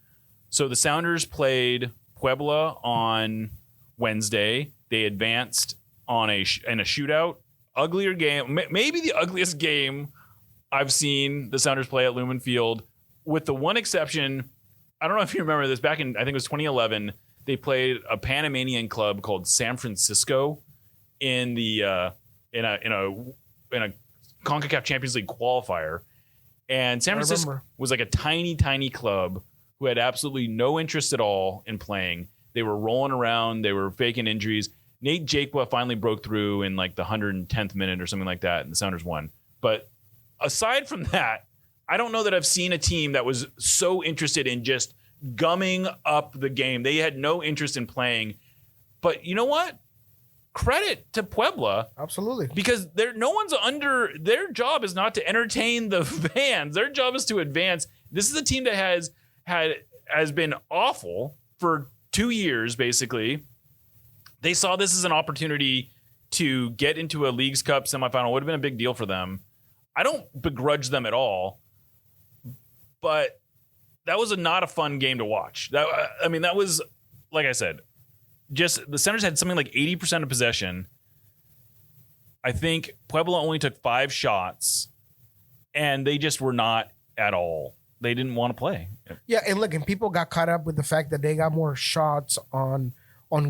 So the Sounders played Puebla on Wednesday. They advanced in a shootout. Uglier game, maybe the ugliest game I've seen the Sounders play at Lumen Field, with the one exception. I don't know if you remember this. Back in, I think it was 2011, they played a Panamanian club called San Francisco in the in a CONCACAF Champions League qualifier, and San Francisco was like a tiny club who had absolutely no interest at all in playing. They were rolling around. They were faking injuries. Nate Jakwa finally broke through in like the 110th minute or something like that, and the Sounders won. But aside from that, I don't know that I've seen a team that was so interested in just gumming up the game. They had no interest in playing. But you know what? Credit to Puebla. Absolutely. Because no one's under, their job is not to entertain the fans. Their job is to advance. This is a team that has been awful for 2 years, basically. They saw this as an opportunity to get into a Leagues Cup semifinal. Would have been a big deal for them. I don't begrudge them at all, but that was not a fun game to watch. That was, like I said, just the Sounders had something like 80% of possession. I think Puebla only took 5 shots, and they just were not at all. They didn't want to play. Yeah, and look, and people got caught up with the fact that they got more shots on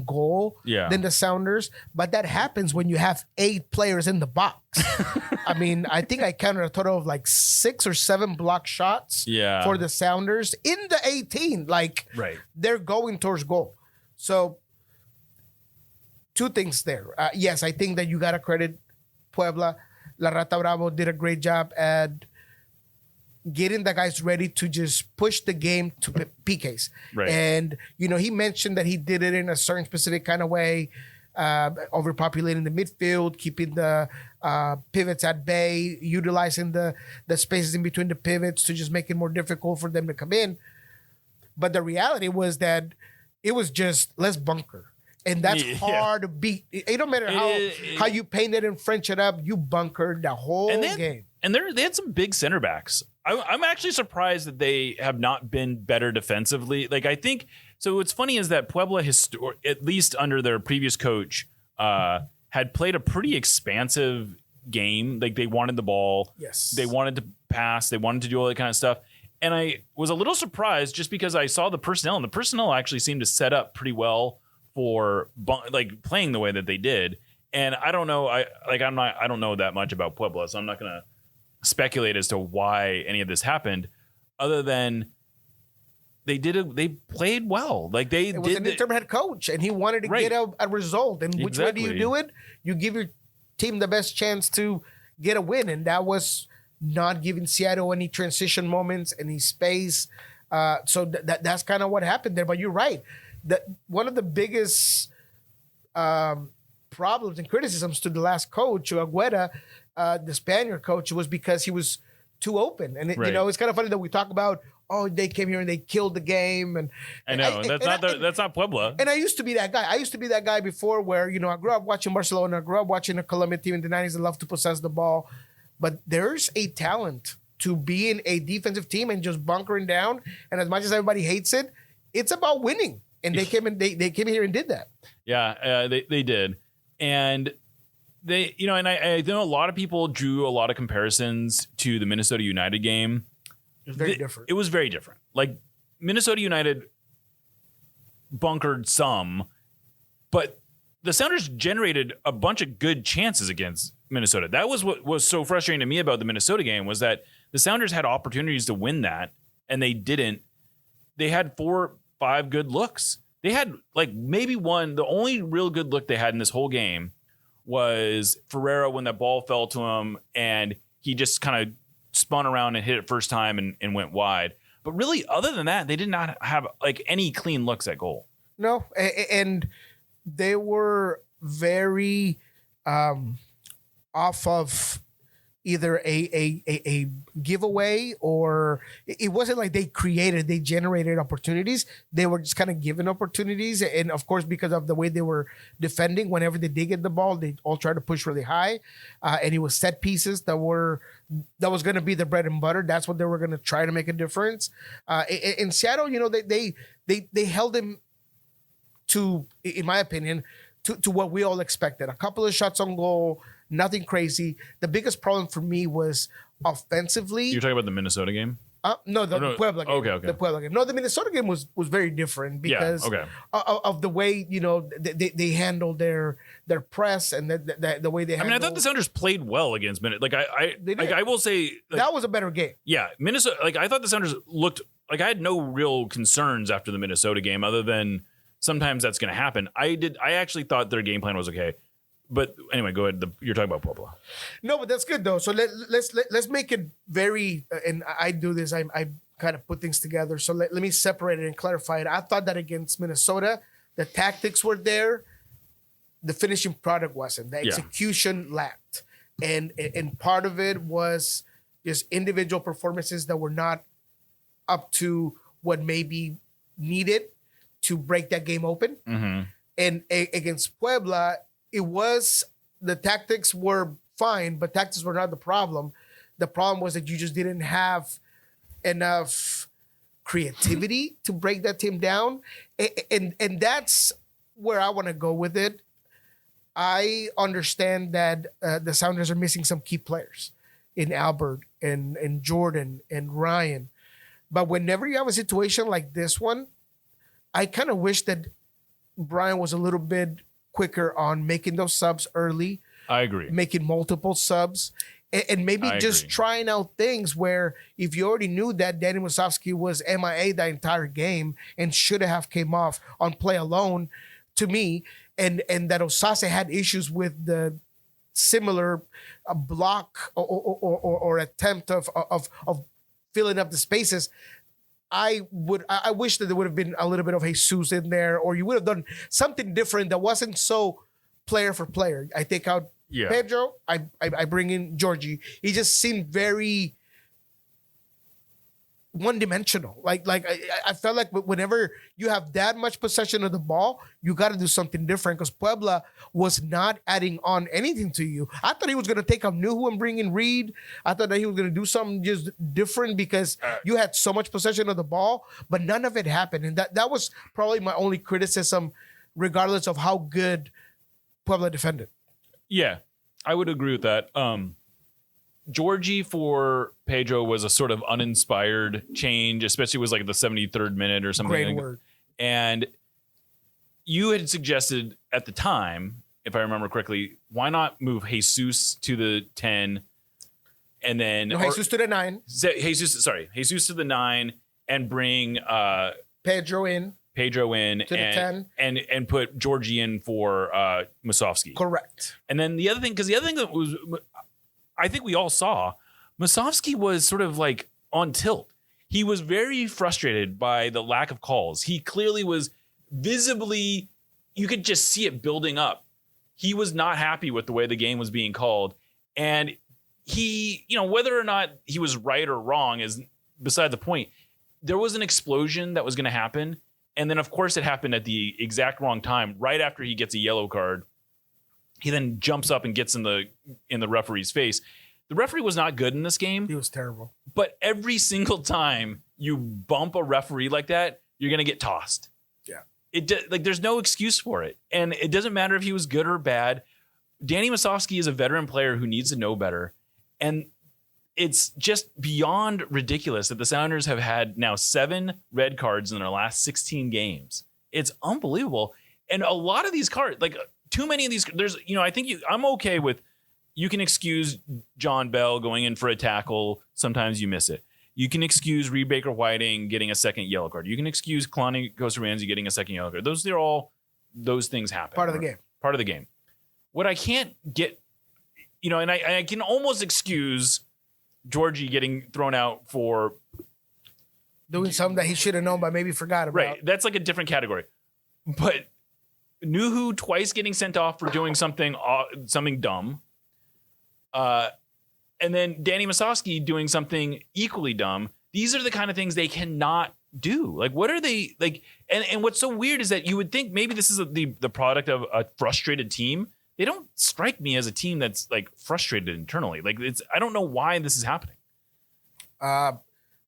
goal than the Sounders, but that happens when you have 8 players in the box. I mean, I think I counted a total of like 6 or 7 block shots for the Sounders in the 18. Like, they're going towards goal. So, 2 things there. Yes, I think that you got to credit Puebla. La Rata Bravo did a great job at getting the guys ready to just push the game to PKs. Right. And, he mentioned that he did it in a certain specific kind of way, overpopulating the midfield, keeping the pivots at bay, utilizing the spaces in between the pivots to just make it more difficult for them to come in. But the reality was that it was just, let's bunker. And that's hard to beat. It don't matter how you paint it and French it up, you bunkered the whole game. And they had some big center backs. I'm actually surprised that they have not been better defensively. Like, I think, so what's funny is that Puebla, at least under their previous coach, had played a pretty expansive game. Like, they wanted the ball. Yes. They wanted to pass. They wanted to do all that kind of stuff. And I was a little surprised just because I saw the personnel, and the personnel actually seemed to set up pretty well for playing the way that they did. And I don't know, I don't know that much about Puebla, so I'm not going to speculate as to why any of this happened, other than they played well. Like, it was an interim head coach, and he wanted to get a result. And which way do you do it? You give your team the best chance to get a win, and that was not giving Seattle any transition moments, any space. So that's kind of what happened there. But you're right. One of the biggest problems and criticisms to the last coach, Agüera, the Spaniard coach, was because he was too open. And it's kind of funny that we talk about, they came here and they killed the game. And I know that's not Puebla. And I used to be that guy. I used to be that guy before, where I grew up watching Barcelona. I grew up watching a Colombian team in the 90s that loved to possess the ball. But there's a talent to being a defensive team and just bunkering down. And as much as everybody hates it, it's about winning. And they came here and did that. Yeah, they did. And they, and I know a lot of people drew a lot of comparisons to the Minnesota United game. It was very different. It was very different. Like, Minnesota United bunkered some, but the Sounders generated a bunch of good chances against Minnesota. That was what was so frustrating to me about the Minnesota game, was that the Sounders had opportunities to win that, and they didn't. They had 4-5 good looks. They had maybe one. The only real good look they had in this whole game was Ferreira when that ball fell to him and he just kind of spun around and hit it first time and went wide. But really, other than that, they did not have any clean looks at goal. No, and they were very off of either a giveaway, or it wasn't like they generated opportunities. They were just kind of given opportunities. And of course, because of the way they were defending, whenever they did get the ball, they all tried to push really high. And it was set pieces that was going to be the bread and butter. That's what they were going to try to make a difference. In Seattle, they held them to, in my opinion, to what we all expected. A couple of shots on goal, nothing crazy. The biggest problem for me was offensively. You're talking about the Minnesota game? No, the Puebla game. Okay. The Puebla game. No, the Minnesota game was very different because of the way, they handled their press and the way they handled. I thought the Sounders played well against Minnesota. I will say that was a better game. Yeah, Minnesota. I thought the Sounders looked like I had no real concerns after the Minnesota game, other than sometimes that's going to happen. I actually thought their game plan was okay. But anyway, go ahead. You're talking about Puebla. No, but that's good though. So let's make it very. And I do this. I kind of put things together. So let me separate it and clarify it. I thought that against Minnesota, the tactics were there, the finishing product wasn't. The execution lacked, and part of it was just individual performances that were not up to what maybe needed to break that game open. Mm-hmm. And against Puebla, it was, the tactics were fine, but tactics were not the problem. The problem was that you just didn't have enough creativity to break that team down. And that's where I want to go with it. I understand that the Sounders are missing some key players in Albert and Jordan and Ryan. But whenever you have a situation like this one, I kind of wish that Brian was a little bit quicker on making those subs early. I agree. Making multiple subs and maybe just trying out things where if you already knew that Danny Musovski was MIA the entire game and should have came off on play alone, to me, and that Osase had issues with the similar block or attempt of filling up the spaces, I wish that there would have been a little bit of Jesus in there, or you would have done something different that wasn't so player for player. I take out Pedro, I bring in Georgie. He just seemed very one-dimensional. Like I felt like whenever you have that much possession of the ball, you got to do something different, because Puebla was not adding on anything to you. I thought he was going to take up Nuhu and bring in Reed. I thought that he was going to do something just different because you had so much possession of the ball, but none of it happened. And that was probably my only criticism, regardless of how good Puebla defended. Yeah, I would agree with that. Georgie for Pedro was a sort of uninspired change, especially was like the 73rd minute or something. Great word. And you had suggested at the time, if I remember correctly, why not move Jesus to the 10 and then Jesus to the 9. Jesus to the 9 and bring Pedro in to the 10 and put Georgie in for Musovski. Correct. And then the other thing that was, I think we all saw, Musovski was sort of like on tilt. He was very frustrated by the lack of calls. He clearly was visibly, you could just see it building up. He was not happy with the way the game was being called. And he, whether or not he was right or wrong is beside the point. There was an explosion that was going to happen. And then, of course, it happened at the exact wrong time, right after he gets a yellow card. He then jumps up and gets in the referee's face. The referee was not good in this game. He was terrible. But every single time you bump a referee like that, you're going to get tossed. Yeah. There's no excuse for it. And it doesn't matter if he was good or bad. Danny Musovski is a veteran player who needs to know better. And it's just beyond ridiculous that the Sounders have had now 7 red cards in their last 16 games. It's unbelievable. And a lot of these cards, too many of these, I'm okay with, you can excuse John Bell going in for a tackle. Sometimes you miss it. You can excuse Reed Baker Whiting getting a second yellow card. You can excuse Kalani Costa-Ramsey getting a second yellow card. Those things happen. Part of the game. Part of the game. What I can't get, and I can almost excuse Georgie getting thrown out for doing something that he should have known but maybe forgot about. Right. That's like a different category. But Nuhu twice getting sent off for doing something dumb. And then Danny Musovski doing something equally dumb. These are the kind of things they cannot do. Like, what are they like? And what's so weird is that you would think maybe this is the product of a frustrated team. They don't strike me as a team that's like frustrated internally. I don't know why this is happening. I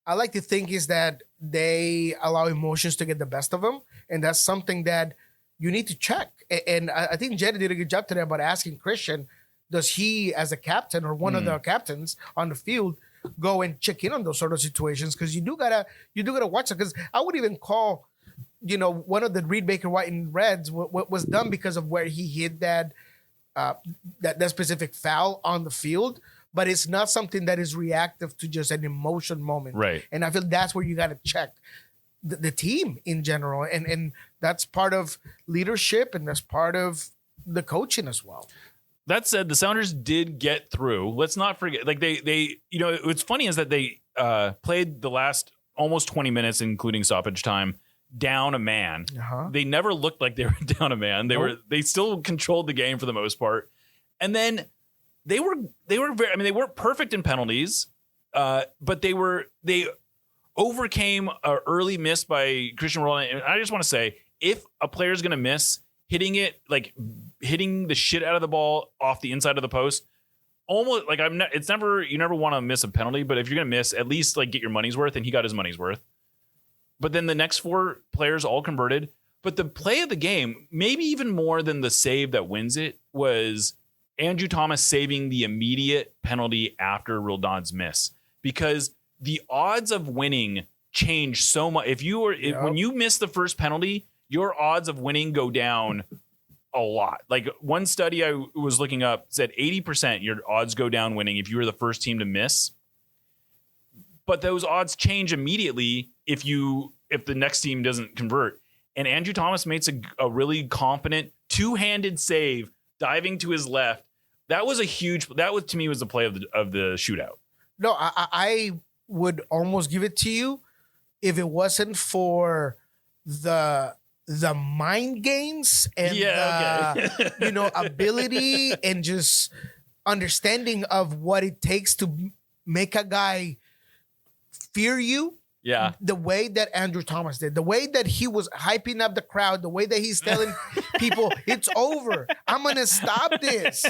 like to think is that they allow emotions to get the best of them. And that's something that you need to check. And I think Jed did a good job today about asking Christian, does he, as a captain or one of the captains on the field, go and check in on those sort of situations? Because you do gotta watch it. Because I would even call, one of the Reed Baker White and Reds what was done because of where he hit that specific foul on the field. But it's not something that is reactive to just an emotion moment. Right. And I feel that's where you got to check the team in general. And that's part of leadership, and that's part of the coaching as well. That said, the Sounders did get through. Let's not forget, like they what's funny is that they played the last almost 20 minutes, including stoppage time, down a man. Uh-huh. They never looked like they were down a man. They still controlled the game for the most part. And then they were very, I mean, they weren't perfect in penalties, but they overcame an early miss by Christian Roland. And I just want to say, if a player is going to miss, hitting the shit out of the ball off the inside of the post, almost like you never want to miss a penalty, but if you're going to miss, at least like get your money's worth, and he got his money's worth. But then the next 4 players all converted. But the play of the game, maybe even more than the save that wins it, was Andrew Thomas saving the immediate penalty after Roldan's miss, because the odds of winning change so much. When you miss the first penalty, your odds of winning go down a lot. Like one study I was looking up said 80% your odds go down winning if you were the first team to miss. But those odds change immediately if the next team doesn't convert. And Andrew Thomas makes a really confident two-handed save, diving to his left. That was to me was the play of the shootout. No, I would almost give it to you if it wasn't for the mind games and ability and just understanding of what it takes to make a guy fear you. Yeah. The way that Andrew Thomas did, the way that he was hyping up the crowd, the way that he's telling people it's over, I'm gonna stop this,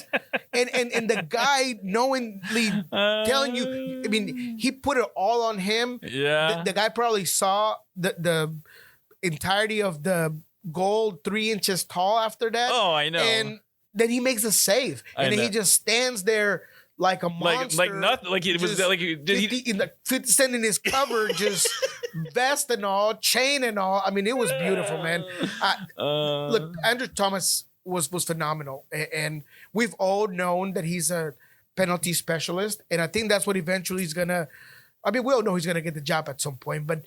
and the guy knowingly telling you, I mean, he put it all on him. Yeah. The guy probably saw the entirety of the goal 3 inches tall after that. Oh, I know. And then he makes a save, and then he just stands there like a monster, like nothing. Like it was like he 50 Cent in his cover, just vest and all, chain and all. I mean, it was beautiful, man. Look, Andrew Thomas was phenomenal, and we've all known that he's a penalty specialist, and I think that's what eventually he's gonna. I mean, we all know he's gonna get the job at some point, but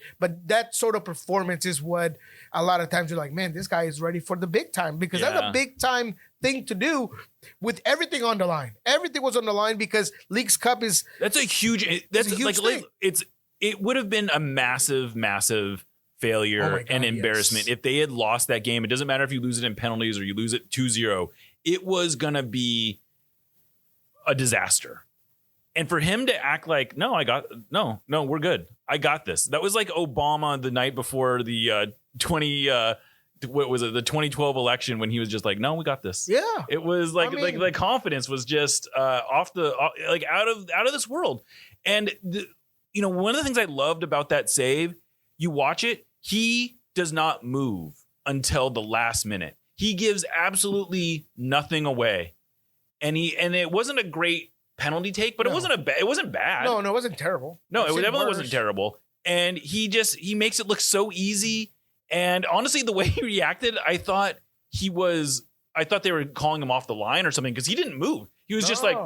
that sort of performance is what a lot of times you're like, man, this guy is ready for the big time, because that's a big time thing to do with everything on the line. Everything was on the line because Leagues Cup is a huge thing. It would have been a massive failure and embarrassment if they had lost that game. It doesn't matter if you lose it in penalties or you lose it 2-0. It was gonna be a disaster. And for him to act like, no, we're good. I got this. That was like Obama the night before the 2012 election, when he was just like, no, we got this. Yeah. It was like, the confidence was out of this world. And one of the things I loved about that save, you watch it, he does not move until the last minute. He gives absolutely nothing away. And it wasn't a great penalty take, but it wasn't bad. No, it wasn't terrible. No, it definitely wasn't terrible. And he makes it look so easy. And honestly, the way he reacted, I thought they were calling him off the line or something, because he didn't move. He was just like,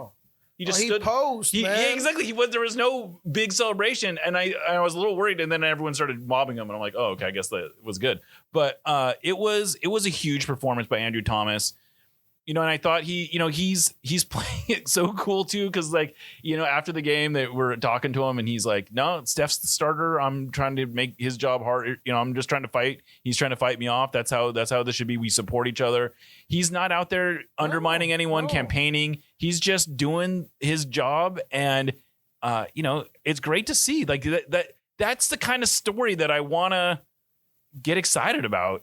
he just stood. Posed, man. Yeah, exactly. There was no big celebration, and I was a little worried. And then everyone started mobbing him, and I'm like, oh, okay, I guess that was good. But it was a huge performance by Andrew Thomas. And I thought he's playing it so cool too, because after the game that we're talking to him, and he's like, no, Steph's the starter. I'm trying to make his job hard. I'm just trying to fight. He's trying to fight me off. That's how this should be. We support each other. He's not out there undermining anyone, campaigning. He's just doing his job, and it's great to see. Like that's the kind of story that I want to get excited about.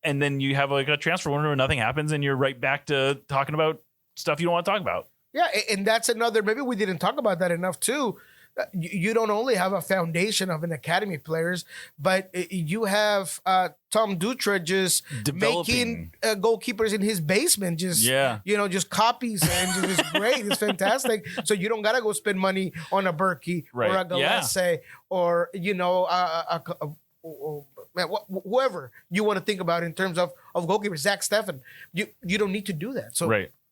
And then you have like a transfer window where nothing happens, and you're right back to talking about stuff you don't want to talk about. Yeah, and that's another, maybe we didn't talk about that enough too. you don't only have a foundation of an academy players, but you have Tom Dutra just making goalkeepers in his basement, just just copies, and just great. It's fantastic. So you don't gotta go spend money on a Berkey or a Gillespie or whoever you want to think about in terms of goalkeepers. Zach Steffen, you don't need to do that. So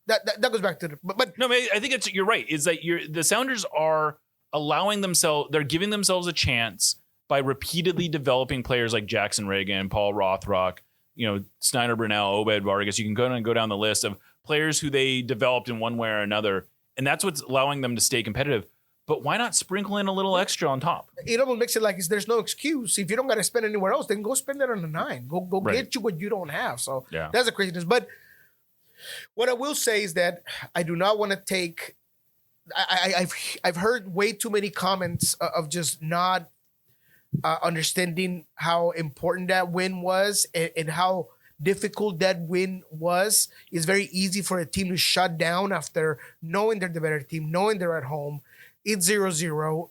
that goes back to but no, I think you're right. Is that the Sounders are allowing themselves, they're giving themselves a chance by repeatedly developing players like Jackson Reagan, Paul Rothrock, Snyder Brunel, Obed Vargas. You can go down the list of players who they developed in one way or another, and that's what's allowing them to stay competitive. But why not sprinkle in a little extra on top? It almost makes it like there's no excuse. If you don't got to spend anywhere else, then go spend it on the 9. Go get you what you don't have. So that's a craziness. But what I will say is that I do not want to take. I've heard way too many comments of just not understanding how important that win was and how difficult that win was. It's very easy for a team to shut down after knowing they're the better team, knowing they're at home. It's 0-0.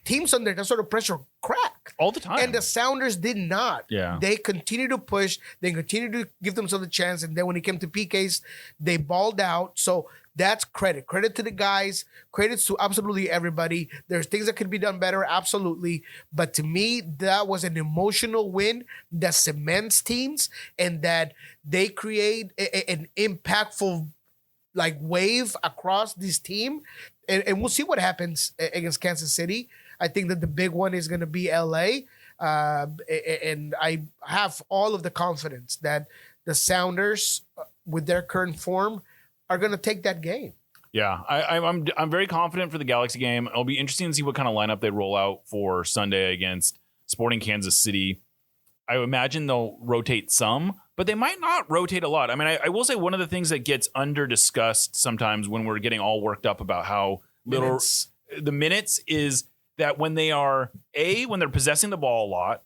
Teams under that sort of pressure crack all the time. And the Sounders did not. Yeah. They continue to push. They continue to give themselves a chance. And then when it came to PKs, they balled out. So that's credit. Credit to the guys. Credits to absolutely everybody. There's things that could be done better, absolutely. But to me, that was an emotional win that cements teams and that they create an impactful wave across this team. And we'll see what happens against Kansas City. I think that the big one is going to be LA. And I have all of the confidence that the Sounders, with their current form, are going to take that game. Yeah, I'm very confident for the Galaxy game. It'll be interesting to see what kind of lineup they roll out for Sunday against Sporting Kansas City. I imagine they'll rotate some, but they might not rotate a lot. I mean, I will say one of the things that gets under-discussed sometimes when we're getting all worked up about how little the minutes is that when they're possessing the ball a lot,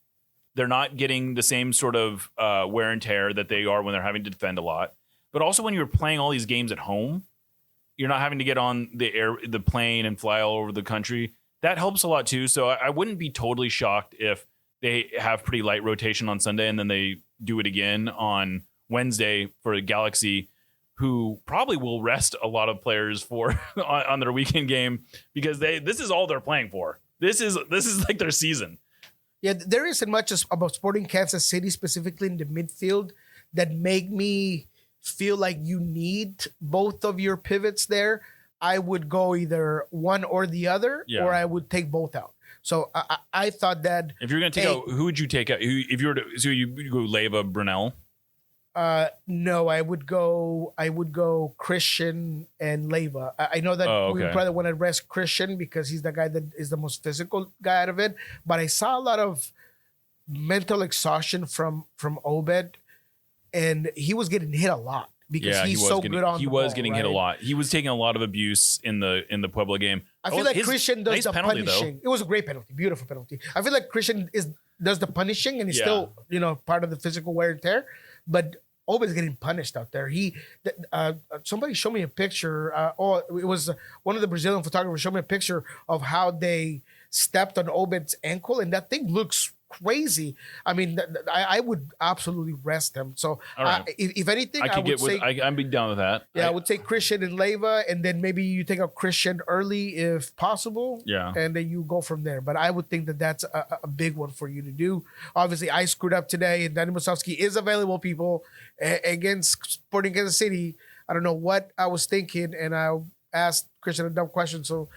they're not getting the same sort of wear and tear that they are when they're having to defend a lot. But also when you're playing all these games at home, you're not having to get on the plane and fly all over the country. That helps a lot too. So I wouldn't be totally shocked if they have pretty light rotation on Sunday and then they do it again on Wednesday for a Galaxy, who probably will rest a lot of players for on their weekend game because this is all they're playing for. This is like their season. Yeah, there isn't much about Sporting Kansas City specifically in the midfield that make me feel like you need both of your pivots there. I would go either one or the other, or I would take both out. So I thought that if you're going to take out, who would you take out? If you were to, so you go Leyva, Brunel. No, I would go Christian and Leyva. I know that we probably want to rest Christian because he's the guy that is the most physical guy out of it. But I saw a lot of mental exhaustion from Obed, and he was getting hit a lot because he's so good on. He was getting hit a lot. He was taking a lot of abuse in the Puebla game. I feel like Christian does the punishing. It was a great penalty, beautiful penalty. I feel like Christian does the punishing, and he's still part of the physical wear and tear. But Obed's getting punished out there. Somebody showed me a picture. It was one of the Brazilian photographers showed me a picture of how they stepped on Obed's ankle, and that thing looks crazy. I mean, I would absolutely rest him. So if anything, I'd be down with that. Yeah, I would take Christian and Leyva, and then maybe you take out Christian early if possible. Yeah, and then you go from there. But I would think that that's a big one for you to do. Obviously, I screwed up today, and Danny Musovski is available, people, against Sporting Kansas City. I don't know what I was thinking, and I asked Christian a dumb question. So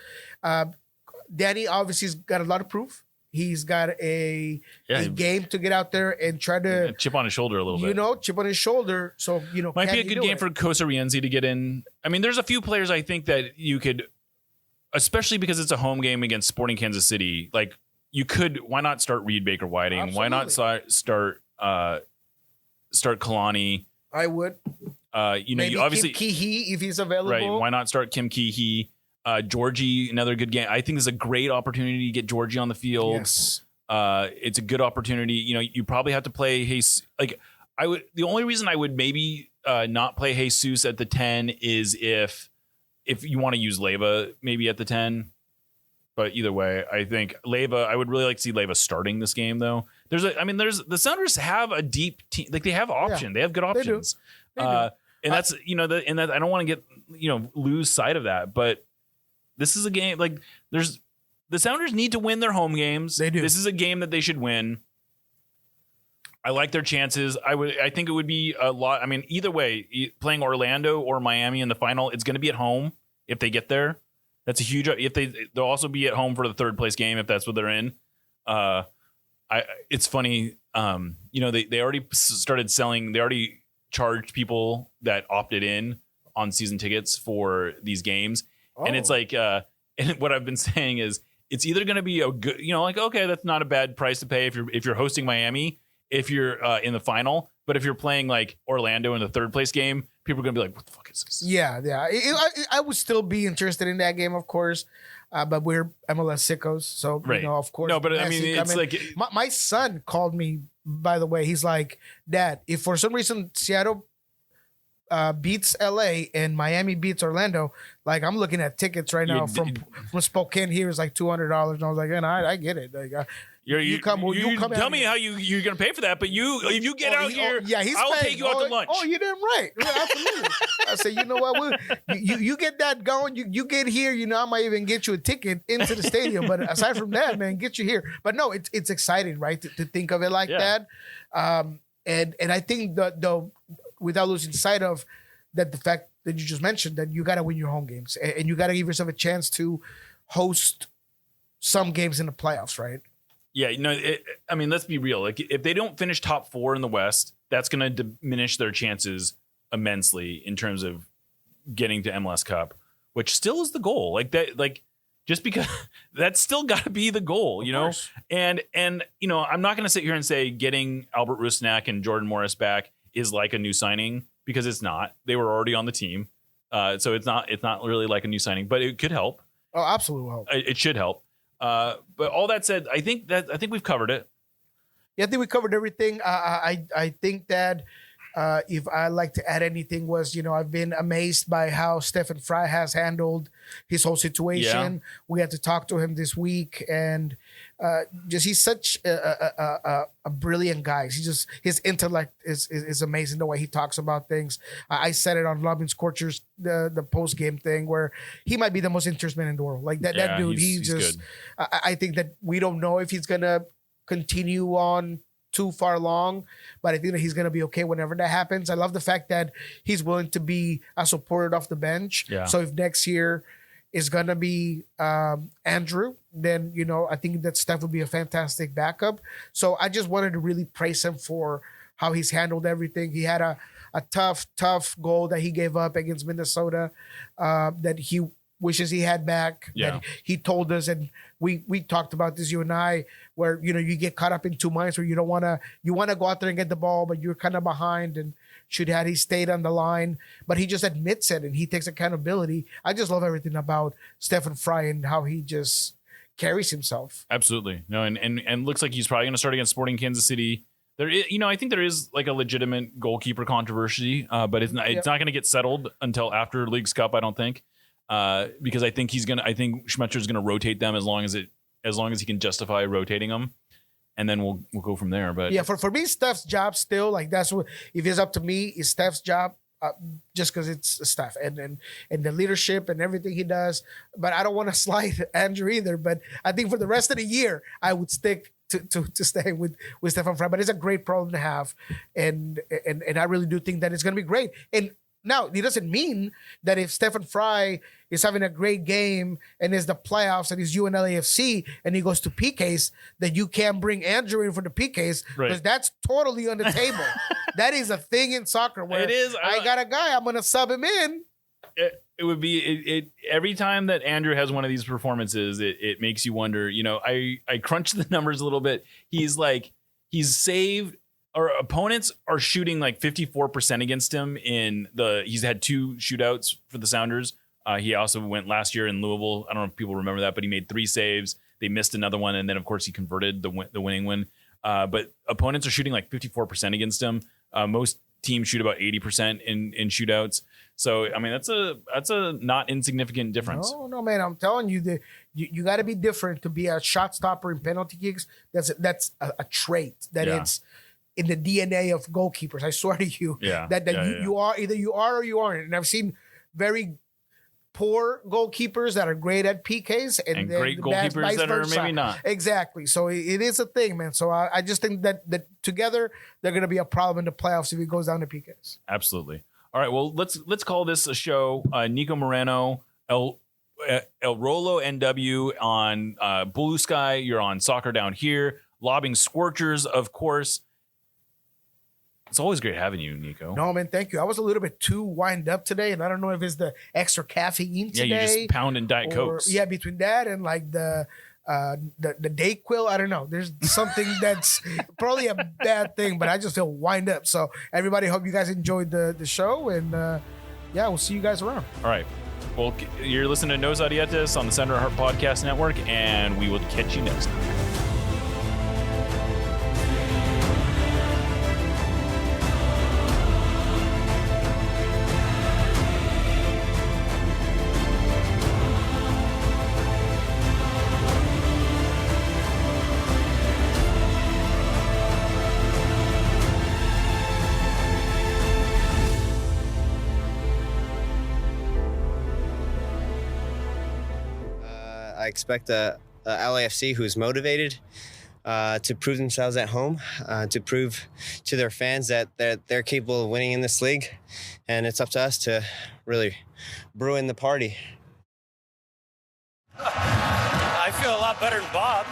Danny obviously has got a lot of proof. He's got a game to get out there and try to chip on his shoulder a little bit. Chip on his shoulder. So, might be a good game for Kosa Rienzi to get in. I mean, there's a few players I think that you could, especially because it's a home game against Sporting Kansas City. Like why not start Reed Baker Whiting? Absolutely. Why not start Kalani? I would. Maybe you obviously Kim Ki-hee if he's available. Right. Why not start Kim Ki-hee? Georgie, another good game. I think it's a great opportunity to get Georgie on the field. Yes. It's a good opportunity. You probably have to play the only reason I would maybe not play Jesus at the 10 is if you want to use Leyva maybe at the 10. But either way, I think Leyva. I would really like to see Leyva starting this game, though. There's the Sounders have a deep team. Like they have option. They have good options. They do. And that's and that I don't want to get lose sight of that. But this is a game like the Sounders need to win their home games. They do. This is a game that they should win. I like their chances. I think it would be a lot. I mean, either way, playing Orlando or Miami in the final, it's going to be at home if they get there. That's a huge. They'll also be at home for the third place game if that's what they're in. It's funny. They already started selling. They already charged people that opted in on season tickets for these games, and it's like. And what I've been saying is, it's either going to be a good, okay, that's not a bad price to pay if you're hosting Miami, if you're in the final, but if you're playing like Orlando in the third place game, people are going to be like, what the fuck is this? Yeah. I would still be interested in that game, of course, but we're MLS sickos, so right. Of course. No, but I mean, it's like my son called me. By the way, he's like, Dad, if for some reason Seattle beats LA and Miami beats Orlando, like I'm looking at tickets right now from Spokane here is like $200, and I was like, and I get it. Like, you come. Tell me how you're gonna pay for that, but if you get out here, I'll take you out to lunch. Oh, you did right. Yeah, absolutely. I said, you know what? You get that going. You get here. I might even get you a ticket into the stadium. But aside from that, man, get you here. But no, it's exciting, right? To think of it like that. And I think the without losing sight of that, the fact that you just mentioned that you got to win your home games and you got to give yourself a chance to host some games in the playoffs, right? Yeah, let's be real. Like if they don't finish top 4 in the West, that's going to diminish their chances immensely in terms of getting to MLS Cup, which still is the goal. Like that, just because that's still got to be the goal, And I'm not going to sit here and say getting Albert Rusnak and Jordan Morris back is like a new signing, because it's not. They were already on the team, so it's not really like a new signing, but it could help. Oh, absolutely help. It should help. But all that said, I think we've covered it. Yeah, I think we covered everything. I think that if I like to add anything was, I've been amazed by how Stefan Fry has handled his whole situation. Yeah. We had to talk to him this week, and he's such a brilliant guy. His intellect is amazing, the way he talks about things. I said it on Loving Scorchers, the post game thing, where he might be the most interesting man in the world. Like that dude, he's just. I think that we don't know if he's gonna continue on too far along, but I think that he's going to be okay whenever that happens. I love the fact that he's willing to be supported off the bench. Yeah. So if next year is going to be Andrew, then, I think that Steph would be a fantastic backup. So I just wanted to really praise him for how he's handled everything. He had a tough goal that he gave up against Minnesota that he wishes he had back. Yeah. That he told us, and we talked about this, you and I, where you get caught up in 2 minds where you want to go out there and get the ball, but you're kind of behind, and had he stayed on the line, but he just admits it and he takes accountability. I just love everything about Stefan Fry and how he just carries himself. Absolutely. No, and looks like he's probably going to start against Sporting Kansas City. There is, I think there is like a legitimate goalkeeper controversy, but it's not going to get settled until after Leagues Cup, I don't think. Because I think Schmetzer's gonna rotate them as long as he can justify rotating them, and then we'll go from there. But yeah, for me, Steph's job still, like, that's what, if it's up to me, is Steph's job, just because it's Steph and the leadership and everything he does. But I don't want to slide Andrew either. But I think for the rest of the year, I would stick to stay with Stefan Fry. But it's a great problem to have, and I really do think that it's gonna be great. And now, it doesn't mean that if Stefan Fry is having a great game and is the playoffs and he's UNLAFC and he goes to PKs, that you can't bring Andrew in for the PKs, because that's totally on the table. That is a thing in soccer where it is. I got a guy, I'm going to sub him in. It would be every time that Andrew has one of these performances, it makes you wonder. I crunched the numbers a little bit. He's saved. Our opponents are shooting like 54% against him he's had 2 shootouts for the Sounders. He also went last year in Louisville. I don't know if people remember that, but he made 3 saves. They missed another one. And then of course he converted the winning win. But opponents are shooting like 54% against him. Most teams shoot about 80% in shootouts. So I mean that's a not insignificant difference. No, man, I'm telling you that you got to be different to be a shot stopper in penalty kicks. That's a trait that it's in the DNA of goalkeepers. I swear to you, you are either you are or you aren't. And I've seen very poor goalkeepers that are great at PKs and great goalkeepers that are maybe not. Exactly. So it is a thing, man. So I just think that together they're going to be a problem in the playoffs if it goes down to PKs. Absolutely. All right. Well, let's call this a show. Niko Moreno, El Rolo NW on Blue Sky. You're on Soccer Down Here. Lobbing Scorchers, of course. It's always great having you, Niko. No, man, thank you. I was a little bit too wind up today, and I don't know if it's the extra caffeine today. Yeah, you just pounding Diet Cokes. Yeah, between that and like the Dayquil, I don't know. There's something that's probably a bad thing, but I just feel wind up. So everybody, hope you guys enjoyed the show, and we'll see you guys around. All right. Well, you're listening to Nos Arietes on the Center Heart Podcast Network, and we will catch you next time. I expect a LAFC who's motivated to prove themselves at home, to prove to their fans that they're capable of winning in this league. And it's up to us to really brew in the party. I feel a lot better than Bob.